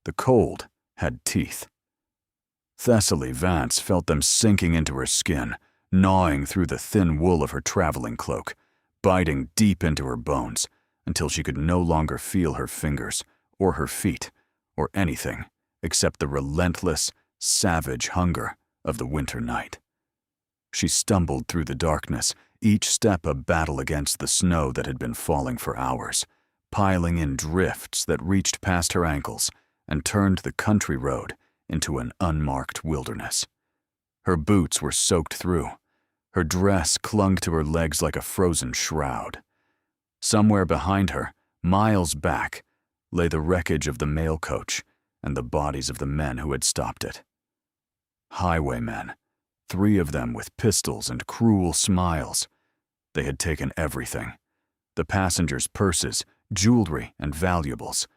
The cold had teeth. Thessaly Vance felt them sinking into her skin, gnawing through the thin wool of her traveling cloak, biting deep into her bones until she could no longer feel her fingers or her feet or anything except the relentless, savage hunger of the winter night. She stumbled through the darkness, each step a battle against the snow that had been falling for hours, piling in drifts that reached past her ankles and turned the country road into an unmarked wilderness. Her boots were soaked through. Her dress clung to her legs like a frozen shroud. Somewhere behind her, miles back, lay the wreckage of the mail coach and the bodies of the men who had stopped it. Highwaymen, 3 of them with pistols and cruel smiles. They had taken everything: the passengers' purses, jewelry, and valuables,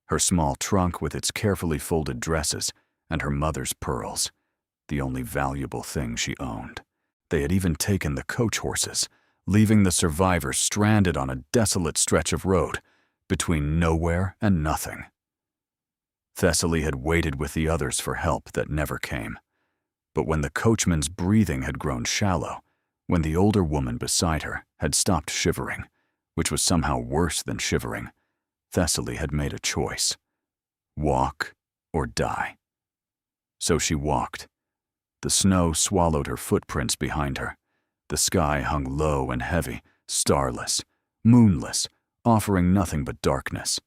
her small trunk with its carefully folded dresses, and her mother's pearls, the only valuable thing she owned. They had even taken the coach horses, leaving the survivors stranded on a desolate stretch of road between nowhere and nothing. Thessaly had waited with the others for help that never came. But when the coachman's breathing had grown shallow, when the older woman beside her had stopped shivering, which was somehow worse than shivering, Thessaly had made a choice: walk or die. So she walked. The snow swallowed her footprints behind her. The sky hung low and heavy, starless, moonless, offering nothing but darkness.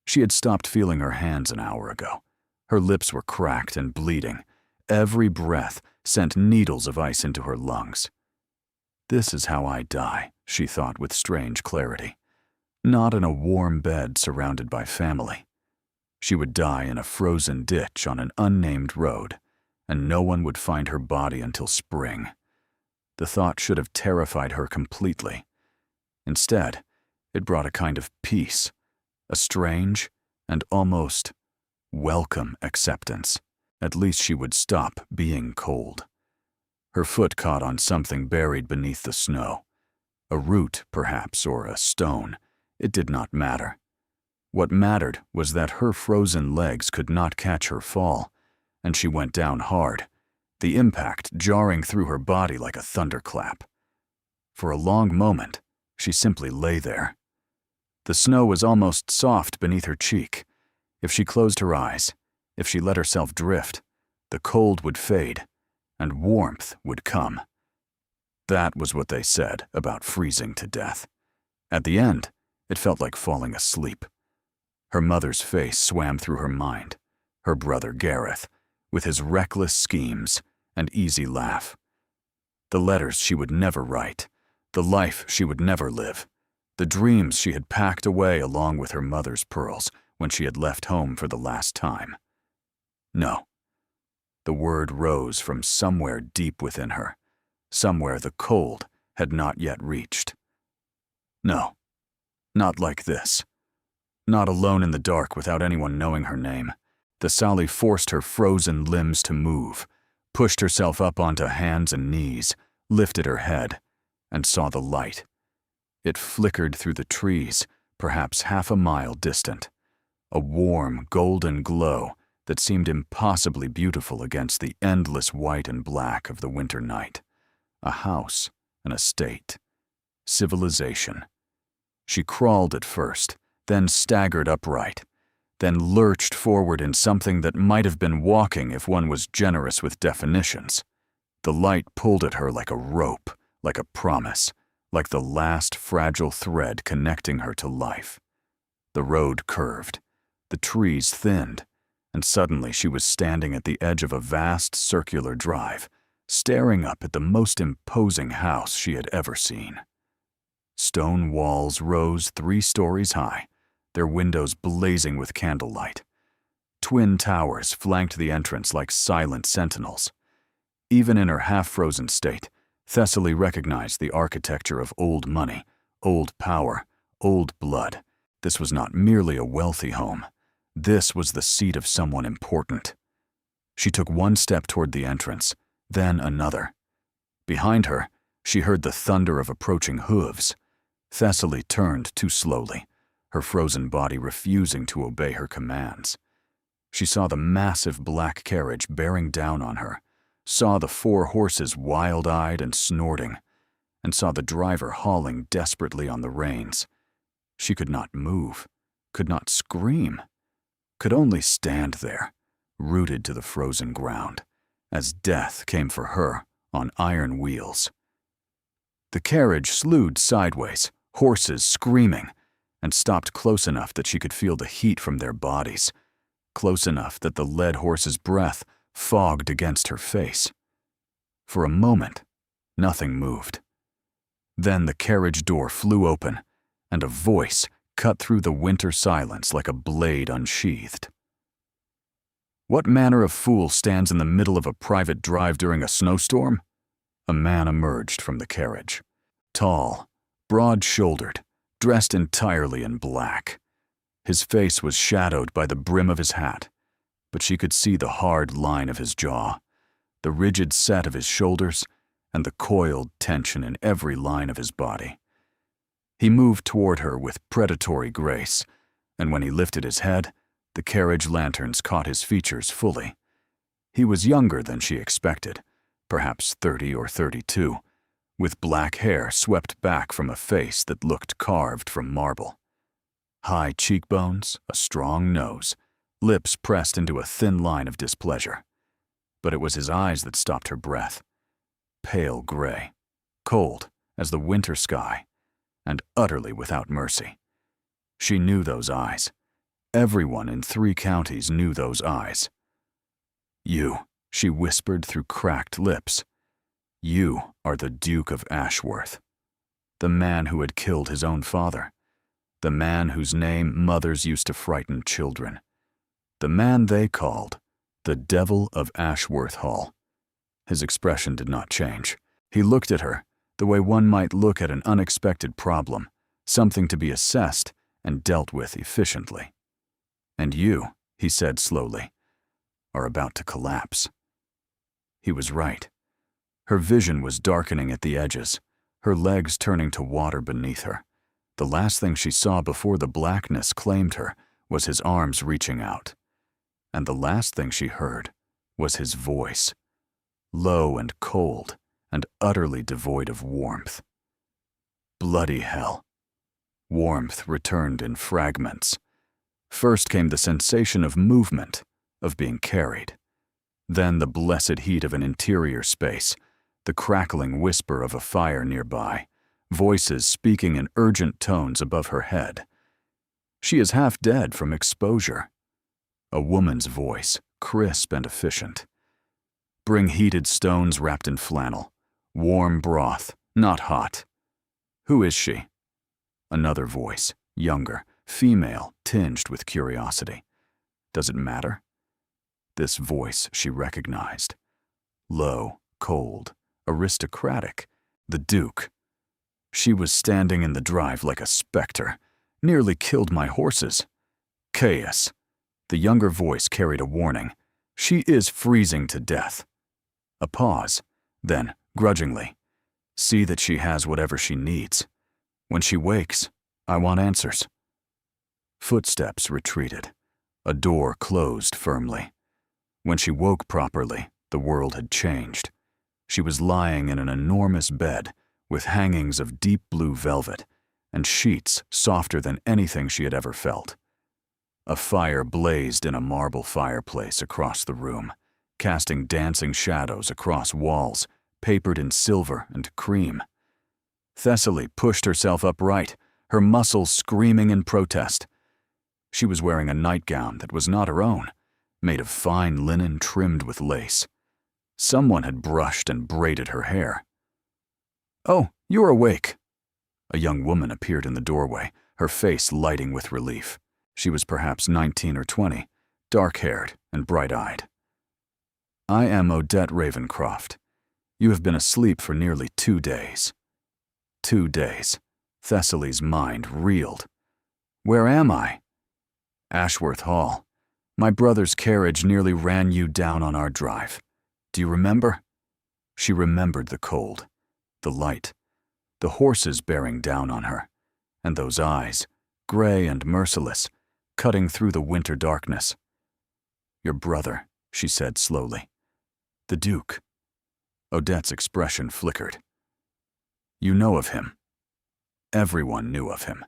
She had stopped feeling her hands an hour ago. Her lips were cracked and bleeding. Every breath sent needles of ice into her lungs. This is how I die, she thought with strange clarity. Not in a warm bed surrounded by family. She would die in a frozen ditch on an unnamed road, and no one would find her body until spring. The thought should have terrified her completely. Instead, it brought a kind of peace, a strange and almost welcome acceptance. At least she would stop being cold. Her foot caught on something buried beneath the snow. A root, perhaps, or a stone. It did not matter. What mattered was that her frozen legs could not catch her fall, and she went down hard, the impact jarring through her body like a thunderclap. For a long moment, she simply lay there. The snow was almost soft beneath her cheek. If she closed her eyes, if she let herself drift, the cold would fade, and warmth would come. That was what they said about freezing to death. At the end, it felt like falling asleep. Her mother's face swam through her mind, her brother Gareth, with his reckless schemes and easy laugh. The letters she would never write, the life she would never live, the dreams she had packed away along with her mother's pearls when she had left home for the last time. No. The word rose from somewhere deep within her, somewhere the cold had not yet reached. No, not like this. Not alone in the dark without anyone knowing her name. Thessaly forced her frozen limbs to move, pushed herself up onto hands and knees, lifted her head, and saw the light. It flickered through the trees, perhaps half a mile distant. A warm, golden glow that seemed impossibly beautiful against the endless white and black of the winter night. A house, an estate, civilization. She crawled at first, then staggered upright, then lurched forward in something that might have been walking if one was generous with definitions. The light pulled at her like a rope, like a promise, like the last fragile thread connecting her to life. The road curved, the trees thinned, and suddenly she was standing at the edge of a vast circular drive, staring up at the most imposing house she had ever seen. Stone walls rose 3 stories high, their windows blazing with candlelight. Twin towers flanked the entrance like silent sentinels. Even in her half-frozen state, Thessaly recognized the architecture of old money, old power, old blood. This was not merely a wealthy home. This was the seat of someone important. She took one step toward the entrance, then another. Behind her, she heard the thunder of approaching hooves. Thessaly turned too slowly, her frozen body refusing to obey her commands. She saw the massive black carriage bearing down on her, saw the 4 horses wild-eyed and snorting, and saw the driver hauling desperately on the reins. She could not move, could not scream, could only stand there, rooted to the frozen ground, as death came for her on iron wheels. The carriage slewed sideways, horses screaming, and stopped close enough that she could feel the heat from their bodies, close enough that the led horse's breath fogged against her face. For a moment, nothing moved. Then the carriage door flew open, and a voice cut through the winter silence like a blade unsheathed. "What manner of fool stands in the middle of a private drive during a snowstorm?" A man emerged from the carriage. Tall, broad-shouldered, dressed entirely in black. His face was shadowed by the brim of his hat, but she could see the hard line of his jaw, the rigid set of his shoulders, and the coiled tension in every line of his body. He moved toward her with predatory grace, and when he lifted his head, the carriage lanterns caught his features fully. He was younger than she expected, perhaps 30 or 32, with black hair swept back from a face that looked carved from marble. High cheekbones, a strong nose, lips pressed into a thin line of displeasure. But it was his eyes that stopped her breath. Pale gray, cold as the winter sky, and utterly without mercy. She knew those eyes. Everyone in 3 counties knew those eyes. "You," she whispered through cracked lips. "You are the Duke of Ashworth, the man who had killed his own father, the man whose name mothers used to frighten children, the man they called the Devil of Ashworth Hall." His expression did not change. He looked at her the way one might look at an unexpected problem, something to be assessed and dealt with efficiently. "And you," he said slowly, "are about to collapse." He was right. Her vision was darkening at the edges, her legs turning to water beneath her. The last thing she saw before the blackness claimed her was his arms reaching out. And the last thing she heard was his voice, low and cold and utterly devoid of warmth. Bloody hell. Warmth returned in fragments. First came the sensation of movement, of being carried. Then the blessed heat of an interior space, the crackling whisper of a fire nearby, voices speaking in urgent tones above her head. She is half dead from exposure. A woman's voice, crisp and efficient. "Bring heated stones wrapped in flannel. Warm broth, not hot." "Who is she?" Another voice, younger, female, tinged with curiosity. Does it matter? This voice she recognized. Low, cold, aristocratic. The Duke. She was standing in the drive like a specter. "Nearly killed my horses." "Caius." The younger voice carried a warning. "She is freezing to death." A pause, then, grudgingly, "See that she has whatever she needs. When she wakes, I want answers." Footsteps retreated. A door closed firmly. When she woke properly, the world had changed. She was lying in an enormous bed with hangings of deep blue velvet and sheets softer than anything she had ever felt. A fire blazed in a marble fireplace across the room, casting dancing shadows across walls papered in silver and cream. Thessaly pushed herself upright, her muscles screaming in protest. She was wearing a nightgown that was not her own, made of fine linen trimmed with lace. Someone had brushed and braided her hair. "Oh, you're awake." A young woman appeared in the doorway, her face lighting with relief. She was perhaps 19 or 20, dark-haired and bright-eyed. "I am Odette Ravencroft. You have been asleep for nearly 2 days." 2 days. Thessaly's mind reeled. "Where am I?" "Ashworth Hall. My brother's carriage nearly ran you down on our drive. Do you remember?" She remembered the cold, the light, the horses bearing down on her, and those eyes, gray and merciless, cutting through the winter darkness. Your brother, she said slowly. The Duke. Odette's expression flickered. You know of him. Everyone knew of him.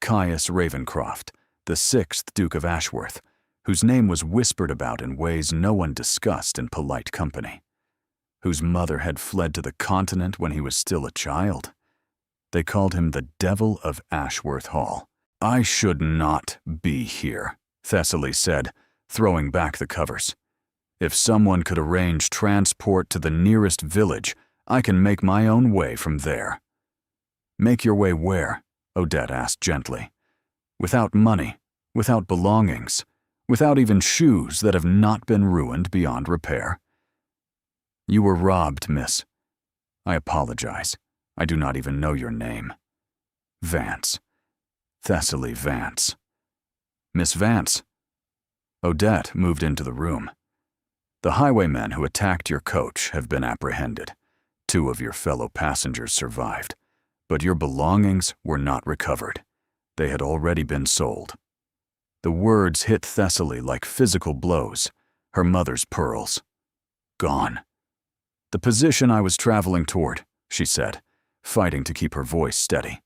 Caius Ravencroft, the 6th Duke of Ashworth, whose name was whispered about in ways no one discussed in polite company, whose mother had fled to the continent when he was still a child. They called him the Devil of Ashworth Hall. I should not be here, Thessaly said, throwing back the covers. If someone could arrange transport to the nearest village, I can make my own way from there. Make your way where? Odette asked gently. Without money, without belongings, without even shoes that have not been ruined beyond repair. You were robbed, miss. I apologize. I do not even know your name. Vance. Thessaly Vance. Miss Vance. Odette moved into the room. The highwaymen who attacked your coach have been apprehended. 2 of your fellow passengers survived, but your belongings were not recovered. They had already been sold. The words hit Thessaly like physical blows, her mother's pearls. Gone. The position I was traveling toward, she said, fighting to keep her voice steady.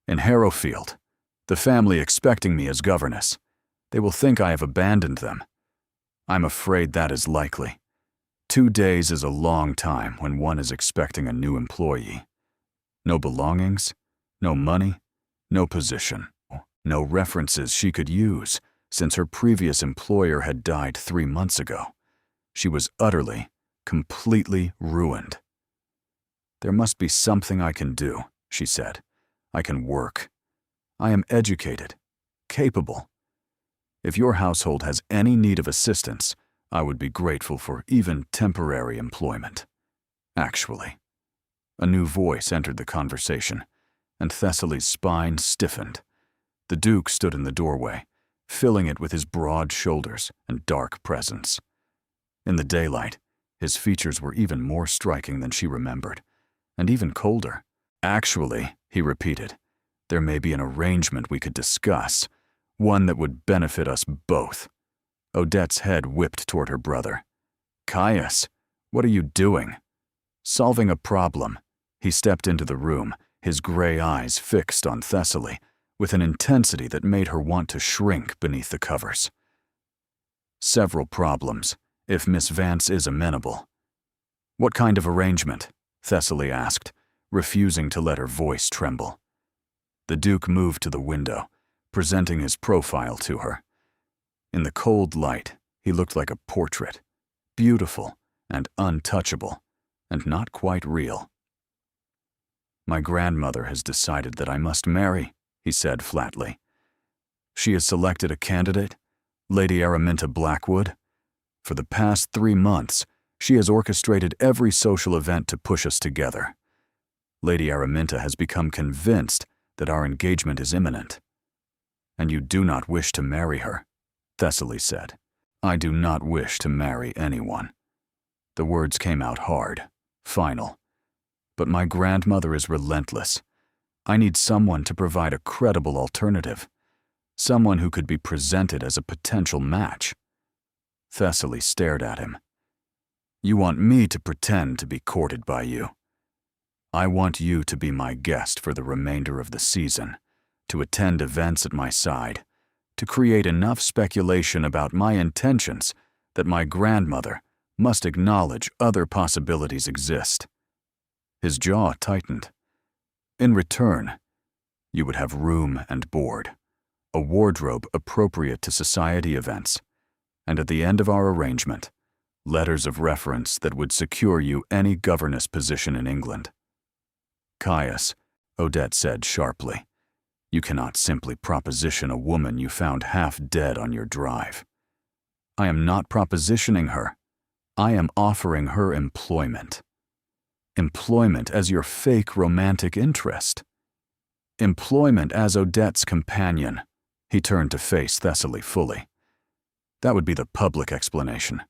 In Harrowfield, the family expecting me as governess. They will think I have abandoned them. I'm afraid that is likely. 2 days is a long time when one is expecting a new employee. No belongings, no money, no position, no references she could use since her previous employer had died 3 months ago. She was utterly, completely ruined. There must be something I can do, she said. I can work. I am educated, capable. If your household has any need of assistance, I would be grateful for even temporary employment. Actually, a new voice entered the conversation, and Thessaly's spine stiffened. The Duke stood in the doorway, filling it with his broad shoulders and dark presence. In the daylight, his features were even more striking than she remembered, and even colder. Actually, he repeated, there may be an arrangement we could discuss, one that would benefit us both. Odette's head whipped toward her brother. Caius, what are you doing? Solving a problem. He stepped into the room, his gray eyes fixed on Thessaly, with an intensity that made her want to shrink beneath the covers. Several problems, if Miss Vance is amenable. What kind of arrangement? Thessaly asked, refusing to let her voice tremble. The Duke moved to the window, presenting his profile to her. In the cold light, he looked like a portrait, beautiful and untouchable, and not quite real. My grandmother has decided that I must marry, he said flatly. She has selected a candidate, Lady Araminta Blackwood. For the past 3 months, she has orchestrated every social event to push us together. Lady Araminta has become convinced that our engagement is imminent. And you do not wish to marry her, Thessaly said. I do not wish to marry anyone. The words came out hard, final. But my grandmother is relentless. I need someone to provide a credible alternative, someone who could be presented as a potential match. Thessaly stared at him. You want me to pretend to be courted by you. I want you to be my guest for the remainder of the season, to attend events at my side, to create enough speculation about my intentions that my grandmother must acknowledge other possibilities exist. His jaw tightened. In return, you would have room and board, a wardrobe appropriate to society events, and at the end of our arrangement, letters of reference that would secure you any governess position in England. Caius, Odette said sharply, you cannot simply proposition a woman you found half dead on your drive. I am not propositioning her. I am offering her employment. Employment as your fake romantic interest. Employment as Odette's companion. He turned to face Thessaly fully. That would be the public explanation.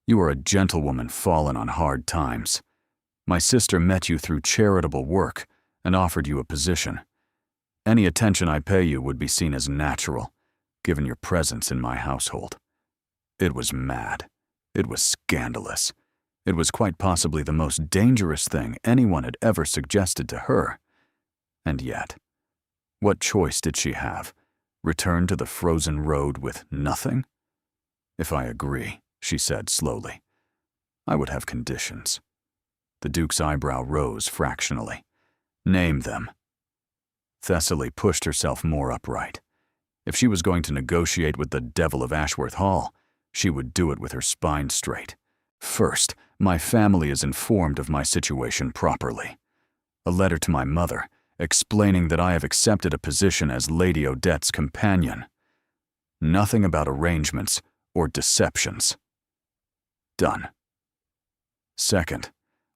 You are a gentlewoman fallen on hard times. My sister met you through charitable work and offered you a position. Any attention I pay you would be seen as natural, given your presence in my household. It was mad. It was scandalous. It was quite possibly the most dangerous thing anyone had ever suggested to her. And yet, what choice did she have? Return to the frozen road with nothing? If I agree, she said slowly, I would have conditions. The Duke's eyebrow rose fractionally. Name them. Thessaly pushed herself more upright. If she was going to negotiate with the devil of Ashworth Hall, she would do it with her spine straight. First, my family is informed of my situation properly. A letter to my mother, explaining that I have accepted a position as Lady Odette's companion. Nothing about arrangements or deceptions. Done. Second,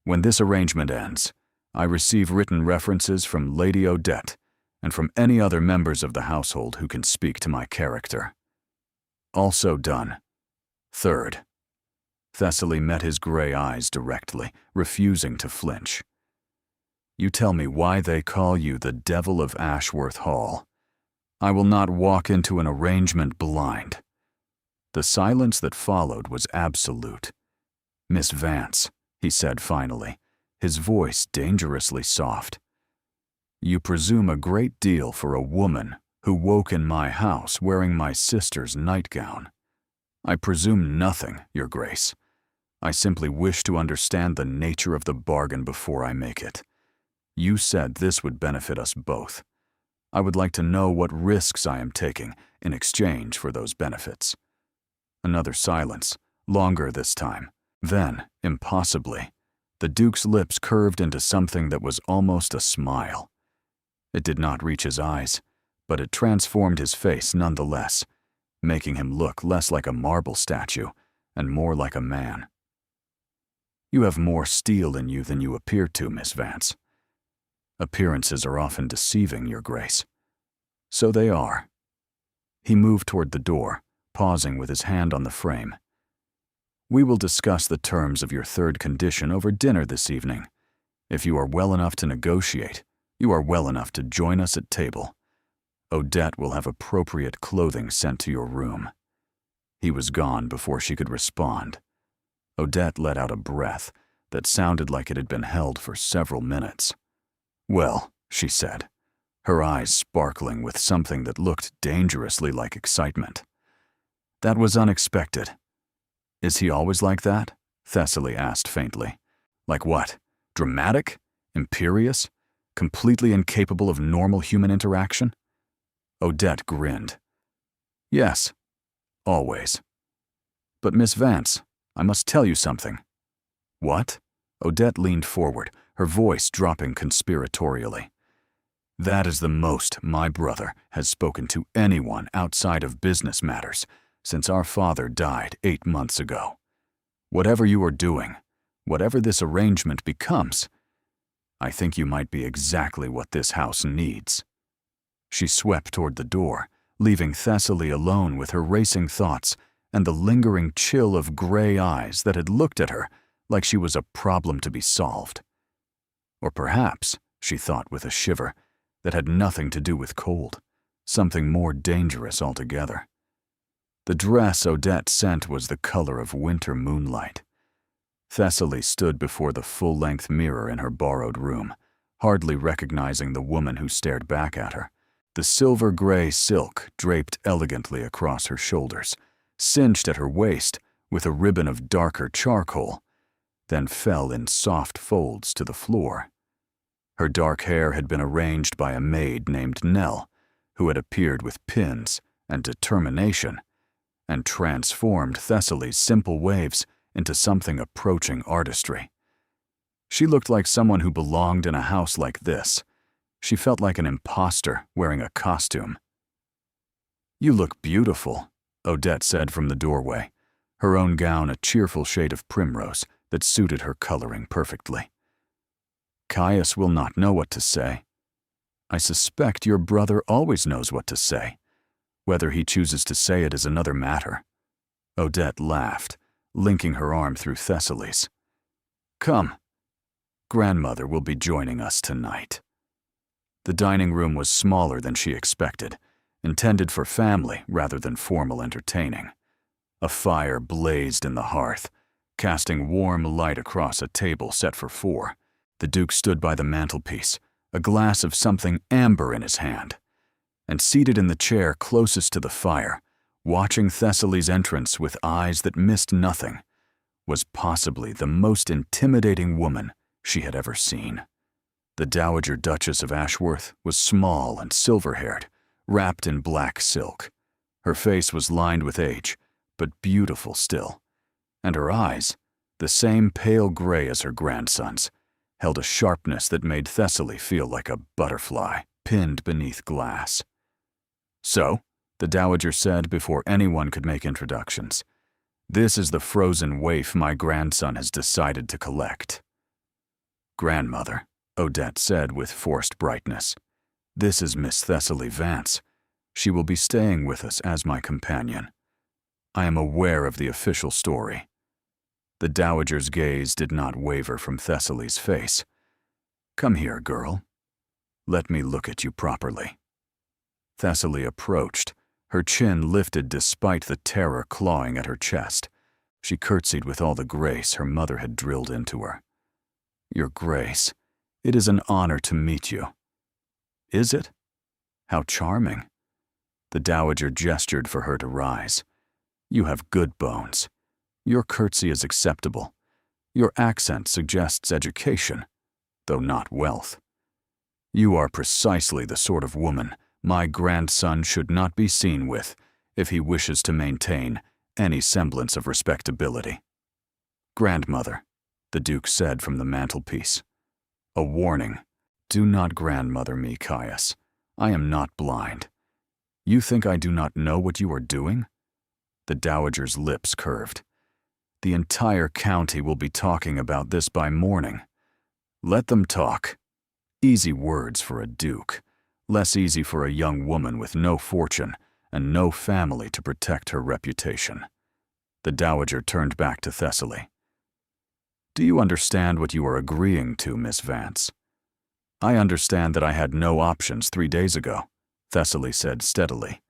when this arrangement ends, I receive written references from Lady Odette and from any other members of the household who can speak to my character. Also done. Third, Thessaly met his gray eyes directly, refusing to flinch. You tell me why they call you the Devil of Ashworth Hall. I will not walk into an arrangement blind. The silence that followed was absolute. Miss Vance, he said finally, his voice dangerously soft. You presume a great deal for a woman who woke in my house wearing my sister's nightgown. I presume nothing, Your Grace. I simply wish to understand the nature of the bargain before I make it. You said this would benefit us both. I would like to know what risks I am taking in exchange for those benefits. Another silence, longer this time. Then, impossibly, the Duke's lips curved into something that was almost a smile. It did not reach his eyes, but it transformed his face nonetheless, making him look less like a marble statue and more like a man. You have more steel in you than you appear to, Miss Vance. Appearances are often deceiving, Your Grace. So they are. He moved toward the door, pausing with his hand on the frame. We will discuss the terms of your third condition over dinner this evening. If you are well enough to negotiate, you are well enough to join us at table. Odette will have appropriate clothing sent to your room. He was gone before she could respond. Odette let out a breath that sounded like it had been held for several minutes. Well, she said, her eyes sparkling with something that looked dangerously like excitement. That was unexpected. Is he always like that? Thessaly asked faintly. Like what? Dramatic? Imperious? Completely incapable of normal human interaction? Odette grinned. Yes, always. But Miss Vance, I must tell you something. What? Odette leaned forward, her voice dropping conspiratorially. That is the most my brother has spoken to anyone outside of business matters since our father died 8 months ago. Whatever you are doing, whatever this arrangement becomes, I think you might be exactly what this house needs. She swept toward the door, leaving Thessaly alone with her racing thoughts and the lingering chill of gray eyes that had looked at her like she was a problem to be solved. Or perhaps, she thought with a shiver, that had nothing to do with cold, something more dangerous altogether. The dress Odette sent was the color of winter moonlight. Thessaly stood before the full-length mirror in her borrowed room, hardly recognizing the woman who stared back at her. The silver-gray silk draped elegantly across her shoulders, cinched at her waist with a ribbon of darker charcoal, then fell in soft folds to the floor. Her dark hair had been arranged by a maid named Nell, who had appeared with pins and determination, and transformed Thessaly's simple waves into something approaching artistry. She looked like someone who belonged in a house like this. She felt like an imposter wearing a costume. You look beautiful, Odette said from the doorway, her own gown a cheerful shade of primrose that suited her coloring perfectly. Caius will not know what to say. I suspect your brother always knows what to say. Whether he chooses to say it is another matter. Odette laughed, linking her arm through Thessaly's. Come. Grandmother will be joining us tonight. The dining room was smaller than she expected, intended for family rather than formal entertaining. A fire blazed in the hearth, casting warm light across a table set for 4. The Duke stood by the mantelpiece, a glass of something amber in his hand, and seated in the chair closest to the fire, watching Thessaly's entrance with eyes that missed nothing, was possibly the most intimidating woman she had ever seen. The Dowager Duchess of Ashworth was small and silver-haired, wrapped in black silk. Her face was lined with age, but beautiful still, and her eyes, the same pale gray as her grandson's, held a sharpness that made Thessaly feel like a butterfly pinned beneath glass. "So," the Dowager said before anyone could make introductions, "this is the frozen waif my grandson has decided to collect." "Grandmother," Odette said with forced brightness, "this is Miss Thessaly Vance. She will be staying with us as my companion. I am aware of the official story." The Dowager's gaze did not waver from Thessaly's face. "Come here, girl. Let me look at you properly." Thessaly approached, her chin lifted despite the terror clawing at her chest. She curtsied with all the grace her mother had drilled into her. "Your Grace, it is an honor to meet you." "Is it? How charming." The Dowager gestured for her to rise. "You have good bones. Your curtsy is acceptable. Your accent suggests education, though not wealth. You are precisely the sort of woman my grandson should not be seen with if he wishes to maintain any semblance of respectability." "Grandmother," the Duke said from the mantelpiece. "A warning. Do not grandmother me, Caius. I am not blind. You think I do not know what you are doing?" The Dowager's lips curved. "The entire county will be talking about this by morning. Let them talk. Easy words for a duke, less easy for a young woman with no fortune and no family to protect her reputation." The Dowager turned back to Thessaly. "Do you understand what you are agreeing to, Miss Vance?" "I understand that I had no options 3 days ago," Thessaly said steadily.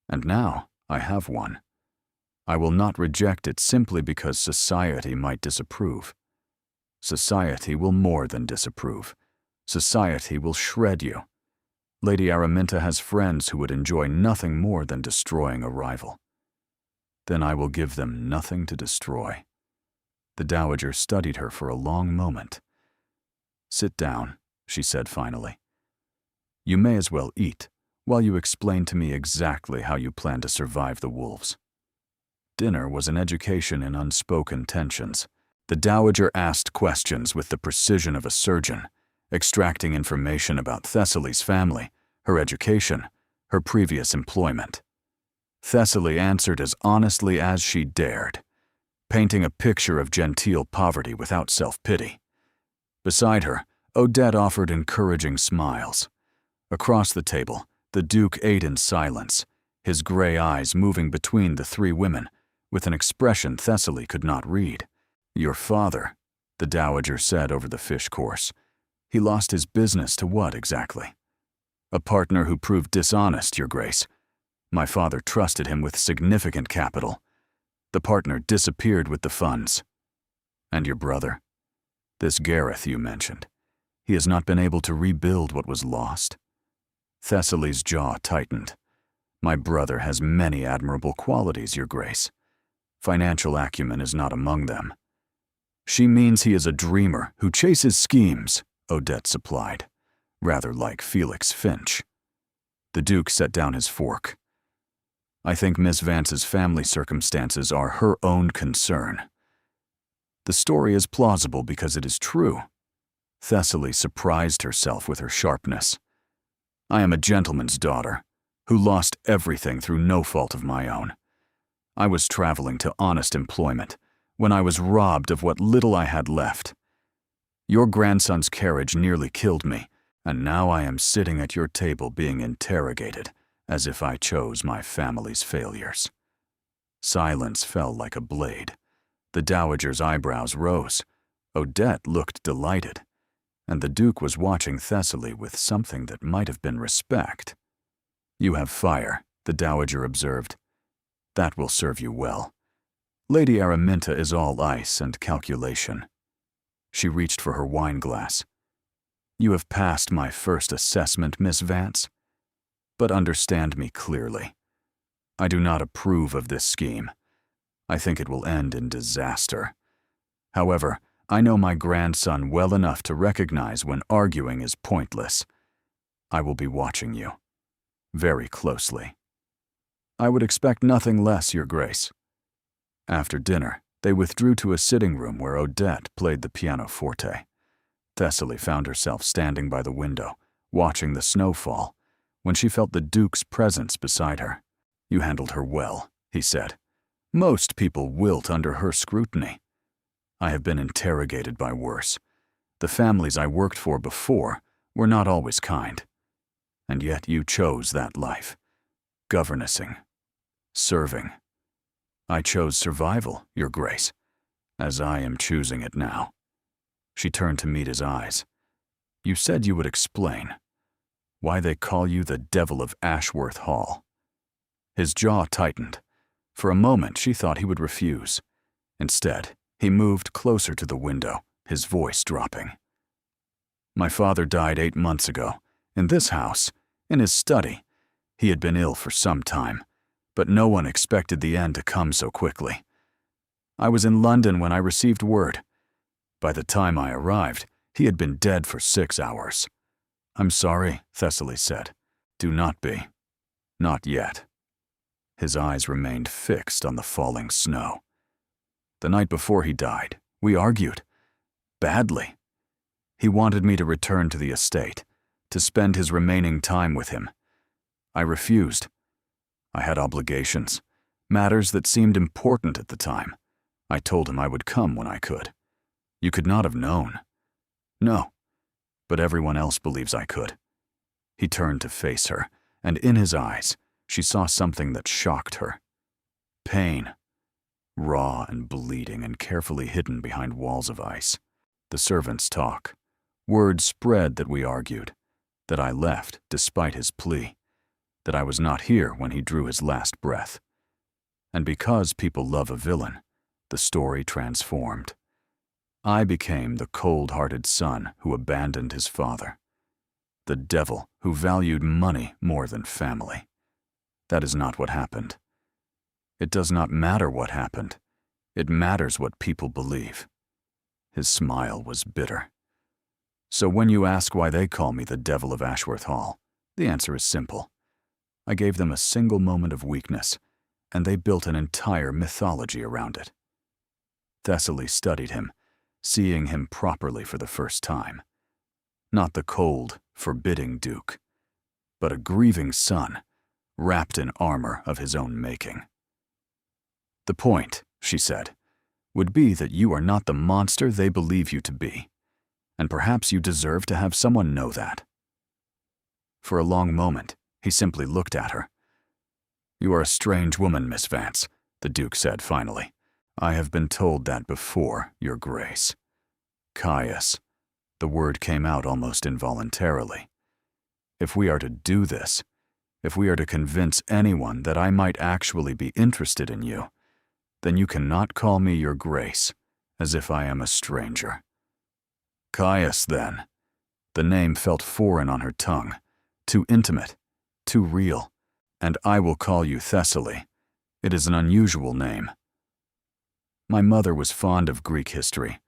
"And now I have one. I will not reject it simply because society might disapprove. Society will more than disapprove. Society will shred you. Lady Araminta has friends who would enjoy nothing more than destroying a rival. Then I will give them nothing to destroy." The Dowager studied her for a long moment. "Sit down," she said finally. "You may as well eat while you explain to me exactly how you plan to survive the wolves." Dinner was an education in unspoken tensions. The Dowager asked questions with the precision of a surgeon, extracting information about Thessaly's family, her education, her previous employment. Thessaly answered as honestly as she dared, painting a picture of genteel poverty without self-pity. Beside her, Odette offered encouraging smiles. Across the table, the Duke ate in silence, his gray eyes moving between the 3 women, with an expression Thessaly could not read. "Your father," the Dowager said over the fish course. "He lost his business to what exactly?" "A partner who proved dishonest, Your Grace. My father trusted him with significant capital. The partner disappeared with the funds." "And your brother?" "This Gareth you mentioned. He has not been able to rebuild what was lost." Thessaly's jaw tightened. "My brother has many admirable qualities, Your Grace. Financial acumen is not among them." "She means he is a dreamer who chases schemes," Odette supplied, rather like Felix Finch. The Duke set down his fork. "I think Miss Vance's family circumstances are her own concern. The story is plausible because it is true." Thessaly surprised herself with her sharpness. "I am a gentleman's daughter, who lost everything through no fault of my own. I was traveling to honest employment when I was robbed of what little I had left. Your grandson's carriage nearly killed me, and now I am sitting at your table being interrogated as if I chose my family's failures." Silence fell like a blade. The Dowager's eyebrows rose. Odette looked delighted, and the Duke was watching Thessaly with something that might have been respect. "You have fire," the Dowager observed. "That will serve you well. Lady Araminta is all ice and calculation. She reached for her wine glass. You have passed my first assessment, Miss Vance. But understand me clearly. I do not approve of this scheme. I think it will end in disaster. However, I know my grandson well enough to recognize when arguing is pointless. I will be watching you. Very closely. I would expect nothing less, Your Grace. After dinner, they withdrew to a sitting room where Odette played the pianoforte. Thessaly found herself standing by the window, watching the snow fall, when she felt the Duke's presence beside her. You handled her well, he said. Most people wilt under her scrutiny. I have been interrogated by worse. The families I worked for before were not always kind. And yet you chose that life. Governessing. Serving. I chose survival, Your Grace, as I am choosing it now. She turned to meet his eyes. You said you would explain why they call you the Devil of Ashworth Hall. His jaw tightened. For a moment she thought he would refuse. Instead, he moved closer to the window, his voice dropping. My father died 8 months ago, in this house, in his study. He had been ill for some time, but no one expected the end to come so quickly. I was in London when I received word. By the time I arrived, he had been dead for 6 hours. I'm sorry, Thessaly said. Do not be. Not yet. His eyes remained fixed on the falling snow. The night before he died, we argued. Badly. He wanted me to return to the estate, to spend his remaining time with him. I refused. I had obligations, matters that seemed important at the time. I told him I would come when I could. You could not have known. No, but everyone else believes I could. He turned to face her, and in his eyes, she saw something that shocked her. Pain. Raw and bleeding and carefully hidden behind walls of ice. The servants' talk. Word spread that we argued, that I left despite his plea, that I was not here when he drew his last breath. And because people love a villain, the story transformed. I became the cold-hearted son who abandoned his father, the devil who valued money more than family. That is not what happened. It does not matter what happened. It matters what people believe. His smile was bitter. So when you ask why they call me the Devil of Ashworth Hall, the answer is simple. I gave them a single moment of weakness, and they built an entire mythology around it. Thessaly studied him, seeing him properly for the first time. Not the cold, forbidding Duke, but a grieving son, wrapped in armor of his own making. The point, she said, would be that you are not the monster they believe you to be, and perhaps you deserve to have someone know that. For a long moment, he simply looked at her. You are a strange woman, Miss Vance, the Duke said finally. I have been told that before, Your Grace. Caius. The word came out almost involuntarily. If we are to do this, if we are to convince anyone that I might actually be interested in you, then you cannot call me Your Grace, as if I am a stranger. Caius, then. The name felt foreign on her tongue, too intimate, too real, and I will call you Thessaly. It is an unusual name. My mother was fond of Greek history.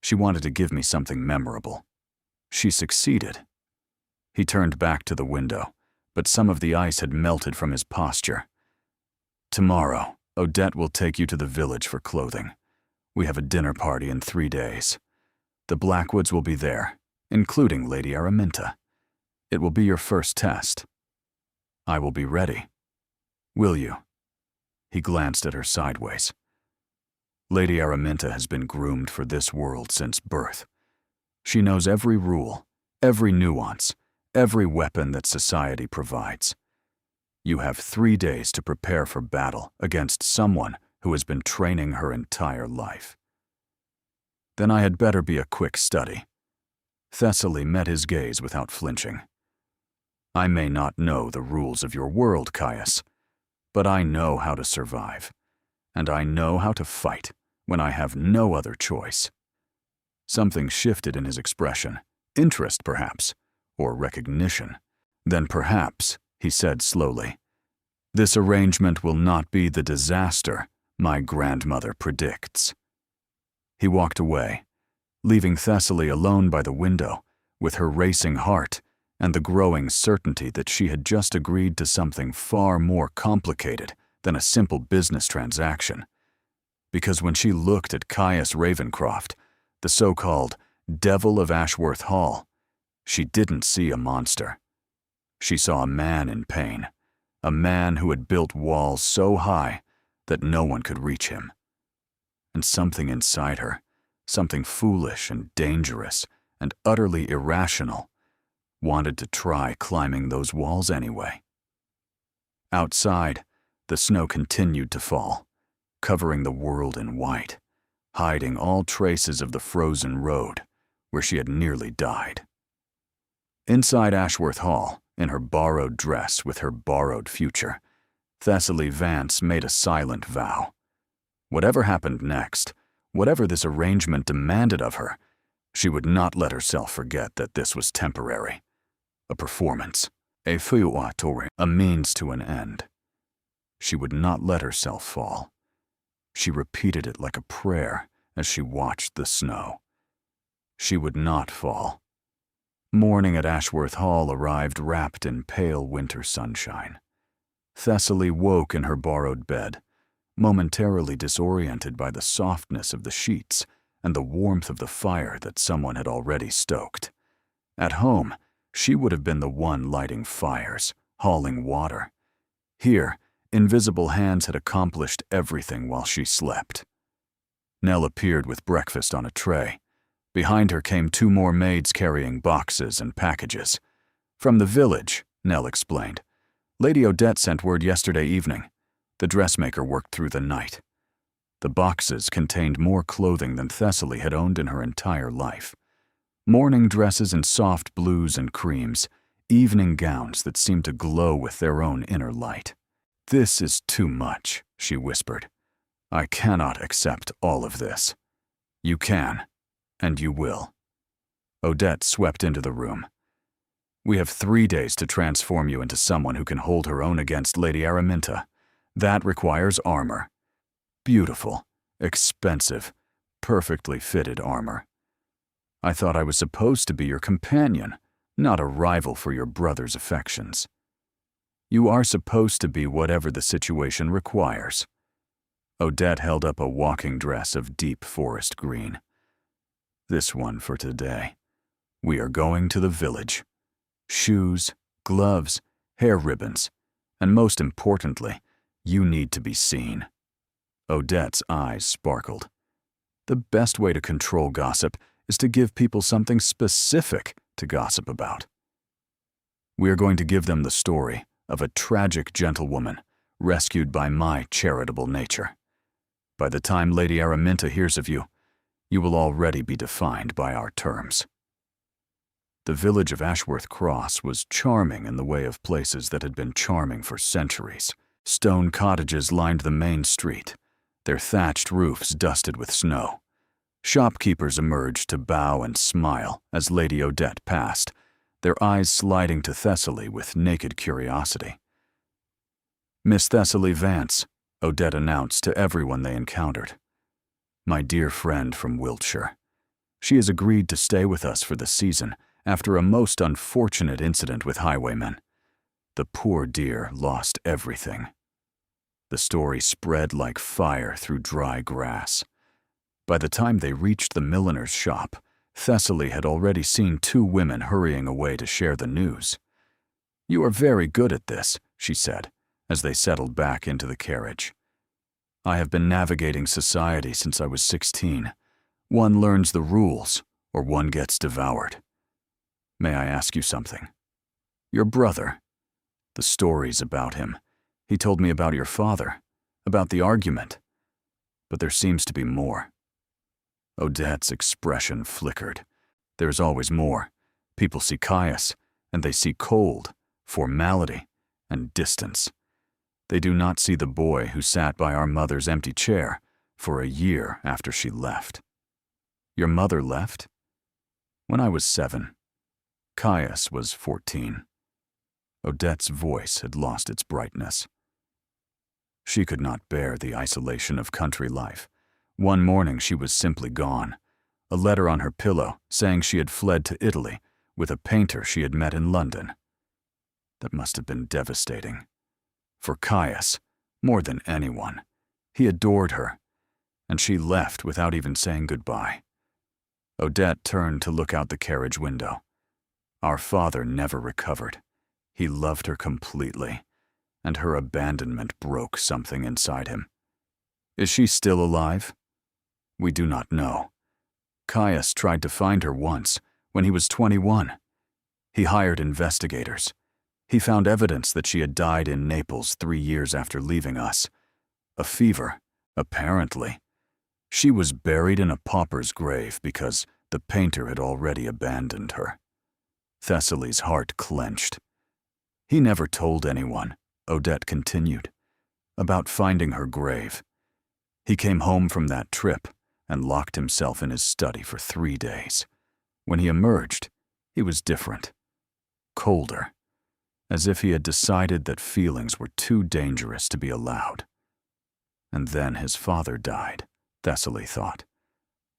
She wanted to give me something memorable. She succeeded. He turned back to the window, but some of the ice had melted from his posture. Tomorrow, Odette will take you to the village for clothing. We have a dinner party in 3 days. The Blackwoods will be there, including Lady Araminta. It will be your first test. I will be ready. Will you? He glanced at her sideways. Lady Araminta has been groomed for this world since birth. She knows every rule, every nuance, every weapon that society provides. You have 3 days to prepare for battle against someone who has been training her entire life. Then I had better be a quick study. Thessaly met his gaze without flinching. I may not know the rules of your world, Caius, but I know how to survive. and I know how to fight when I have no other choice." Something shifted in his expression. Interest, perhaps, or recognition. "Then perhaps," he said slowly, "this arrangement will not be the disaster my grandmother predicts." He walked away, leaving Thessaly alone by the window, with her racing heart and the growing certainty that she had just agreed to something far more complicated than a simple business transaction. Because when she looked at Caius Ravencroft, the so-called Devil of Ashworth Hall, she didn't see a monster. She saw a man in pain, a man who had built walls so high that no one could reach him. And something inside her, something foolish and dangerous and utterly irrational, wanted to try climbing those walls anyway. Outside, the snow continued to fall, covering the world in white, hiding all traces of the frozen road where she had nearly died. Inside Ashworth Hall, in her borrowed dress with her borrowed future, Thessaly Vance made a silent vow. Whatever happened next, whatever this arrangement demanded of her, she would not let herself forget that this was temporary. A performance, a feuilleton, a means to an end. She would not let herself fall. She repeated it like a prayer as she watched the snow. She would not fall. Morning at Ashworth Hall arrived wrapped in pale winter sunshine. Thessaly woke in her borrowed bed, momentarily disoriented by the softness of the sheets and the warmth of the fire that someone had already stoked. At home, she would have been the one lighting fires, hauling water. Here, invisible hands had accomplished everything while she slept. Nell appeared with breakfast on a tray. Behind her came 2 more maids carrying boxes and packages. "From the village," Nell explained. "Lady Odette sent word yesterday evening. The dressmaker worked through the night." The boxes contained more clothing than Thessaly had owned in her entire life. Morning dresses in soft blues and creams, evening gowns that seemed to glow with their own inner light. "This is too much," she whispered. "I cannot accept all of this." "You can, and you will." Odette swept into the room. "We have 3 days to transform you into someone who can hold her own against Lady Araminta. That requires armor. Beautiful, expensive, perfectly fitted armor. I thought I was supposed to be your companion, not a rival for your brother's affections. You are supposed to be whatever the situation requires." Odette held up a walking dress of deep forest green. "This one for today. We are going to the village. Shoes, gloves, hair ribbons, and most importantly, you need to be seen." Odette's eyes sparkled. "The best way to control gossip is to give people something specific to gossip about. We are going to give them the story of a tragic gentlewoman rescued by my charitable nature. By the time Lady Araminta hears of you, you will already be defined by our terms." The village of Ashworth Cross was charming in the way of places that had been charming for centuries. Stone cottages lined the main street, their thatched roofs dusted with snow. Shopkeepers emerged to bow and smile as Lady Odette passed, their eyes sliding to Thessaly with naked curiosity. "Miss Thessaly Vance," Odette announced to everyone they encountered. "My dear friend from Wiltshire. She has agreed to stay with us for the season after a most unfortunate incident with highwaymen. The poor dear lost everything." The story spread like fire through dry grass. By the time they reached the milliner's shop, Thessaly had already seen 2 women hurrying away to share the news. "You are very good at this," she said, as they settled back into the carriage. "I have been navigating society since I was 16. One learns the rules, or one gets devoured. May I ask you something? Your brother. The stories about him. He told me about your father, about the argument. But there seems to be more." Odette's expression flickered. "There is always more. People see Caius, and they see cold, formality, and distance. They do not see the boy who sat by our mother's empty chair for a year after she left. Your mother left? When I was 7. Caius was 14. Odette's voice had lost its brightness. She could not bear the isolation of country life. One morning she was simply gone. A letter on her pillow saying she had fled to Italy with a painter she had met in London. That must have been devastating. For Caius, more than anyone, he adored her, and she left without even saying goodbye. Odette turned to look out the carriage window. Our father never recovered. He loved her completely, and her abandonment broke something inside him. Is she still alive? We do not know. Caius tried to find her once, when he was 21. He hired investigators. He found evidence that she had died in Naples 3 years after leaving us. A fever, apparently. She was buried in a pauper's grave because the painter had already abandoned her. Thessaly's heart clenched. He never told anyone, Odette continued, about finding her grave. He came home from that trip and locked himself in his study for 3 days. When he emerged, he was different, colder, as if he had decided that feelings were too dangerous to be allowed. And then his father died, Thessaly thought.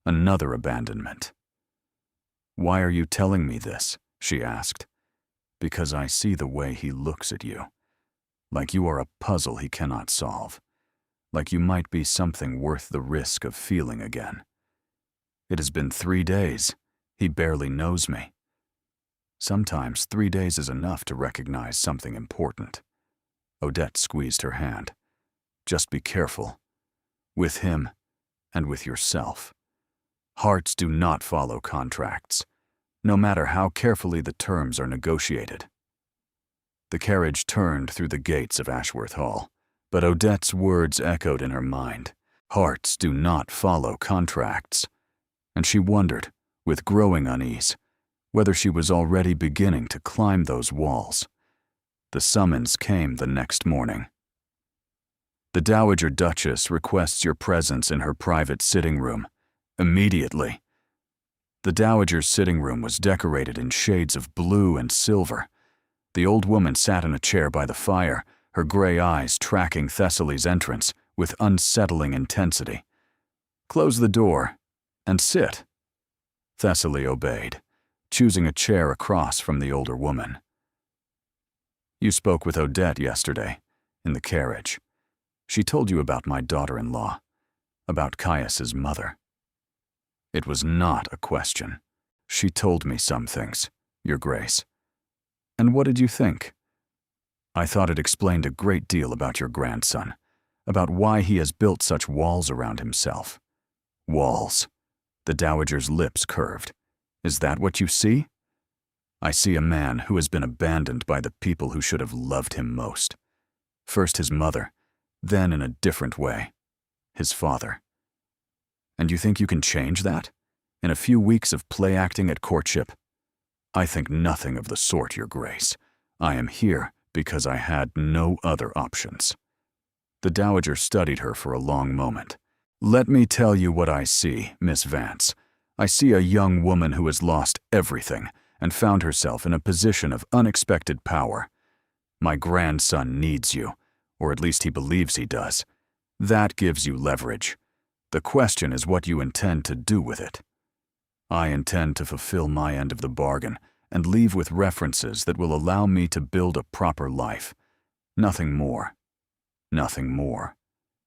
Another abandonment. Why are you telling me this? She asked. Because I see the way he looks at you. Like you are a puzzle he cannot solve. Like you might be something worth the risk of feeling again. It has been 3 days. He barely knows me. Sometimes 3 days is enough to recognize something important. Odette squeezed her hand. Just be careful. With him and with yourself. Hearts do not follow contracts, no matter how carefully the terms are negotiated. The carriage turned through the gates of Ashworth Hall, but Odette's words echoed in her mind. Hearts do not follow contracts. And she wondered, with growing unease, whether she was already beginning to climb those walls. The summons came the next morning. The Dowager Duchess requests your presence in her private sitting room, immediately. The Dowager's sitting room was decorated in shades of blue and silver. The old woman sat in a chair by the fire, her gray eyes tracking Thessaly's entrance with unsettling intensity. Close the door and sit. Thessaly obeyed, choosing a chair across from the older woman. You spoke with Odette yesterday, in the carriage. She told you about my daughter-in-law, about Caius's mother. It was not a question. She told me some things, Your Grace. And what did you think? I thought it explained a great deal about your grandson, about why he has built such walls around himself. Walls. The Dowager's lips curved. Is that what you see? I see a man who has been abandoned by the people who should have loved him most. First his mother, then in a different way, his father. And you think you can change that? In a few weeks of play acting at courtship? I think nothing of the sort, Your Grace. I am here because I had no other options. The Dowager studied her for a long moment. Let me tell you what I see, Miss Vance. I see a young woman who has lost everything and found herself in a position of unexpected power. My grandson needs you, or at least he believes he does. That gives you leverage. The question is what you intend to do with it. I intend to fulfill my end of the bargain and leave with references that will allow me to build a proper life. Nothing more. Nothing more.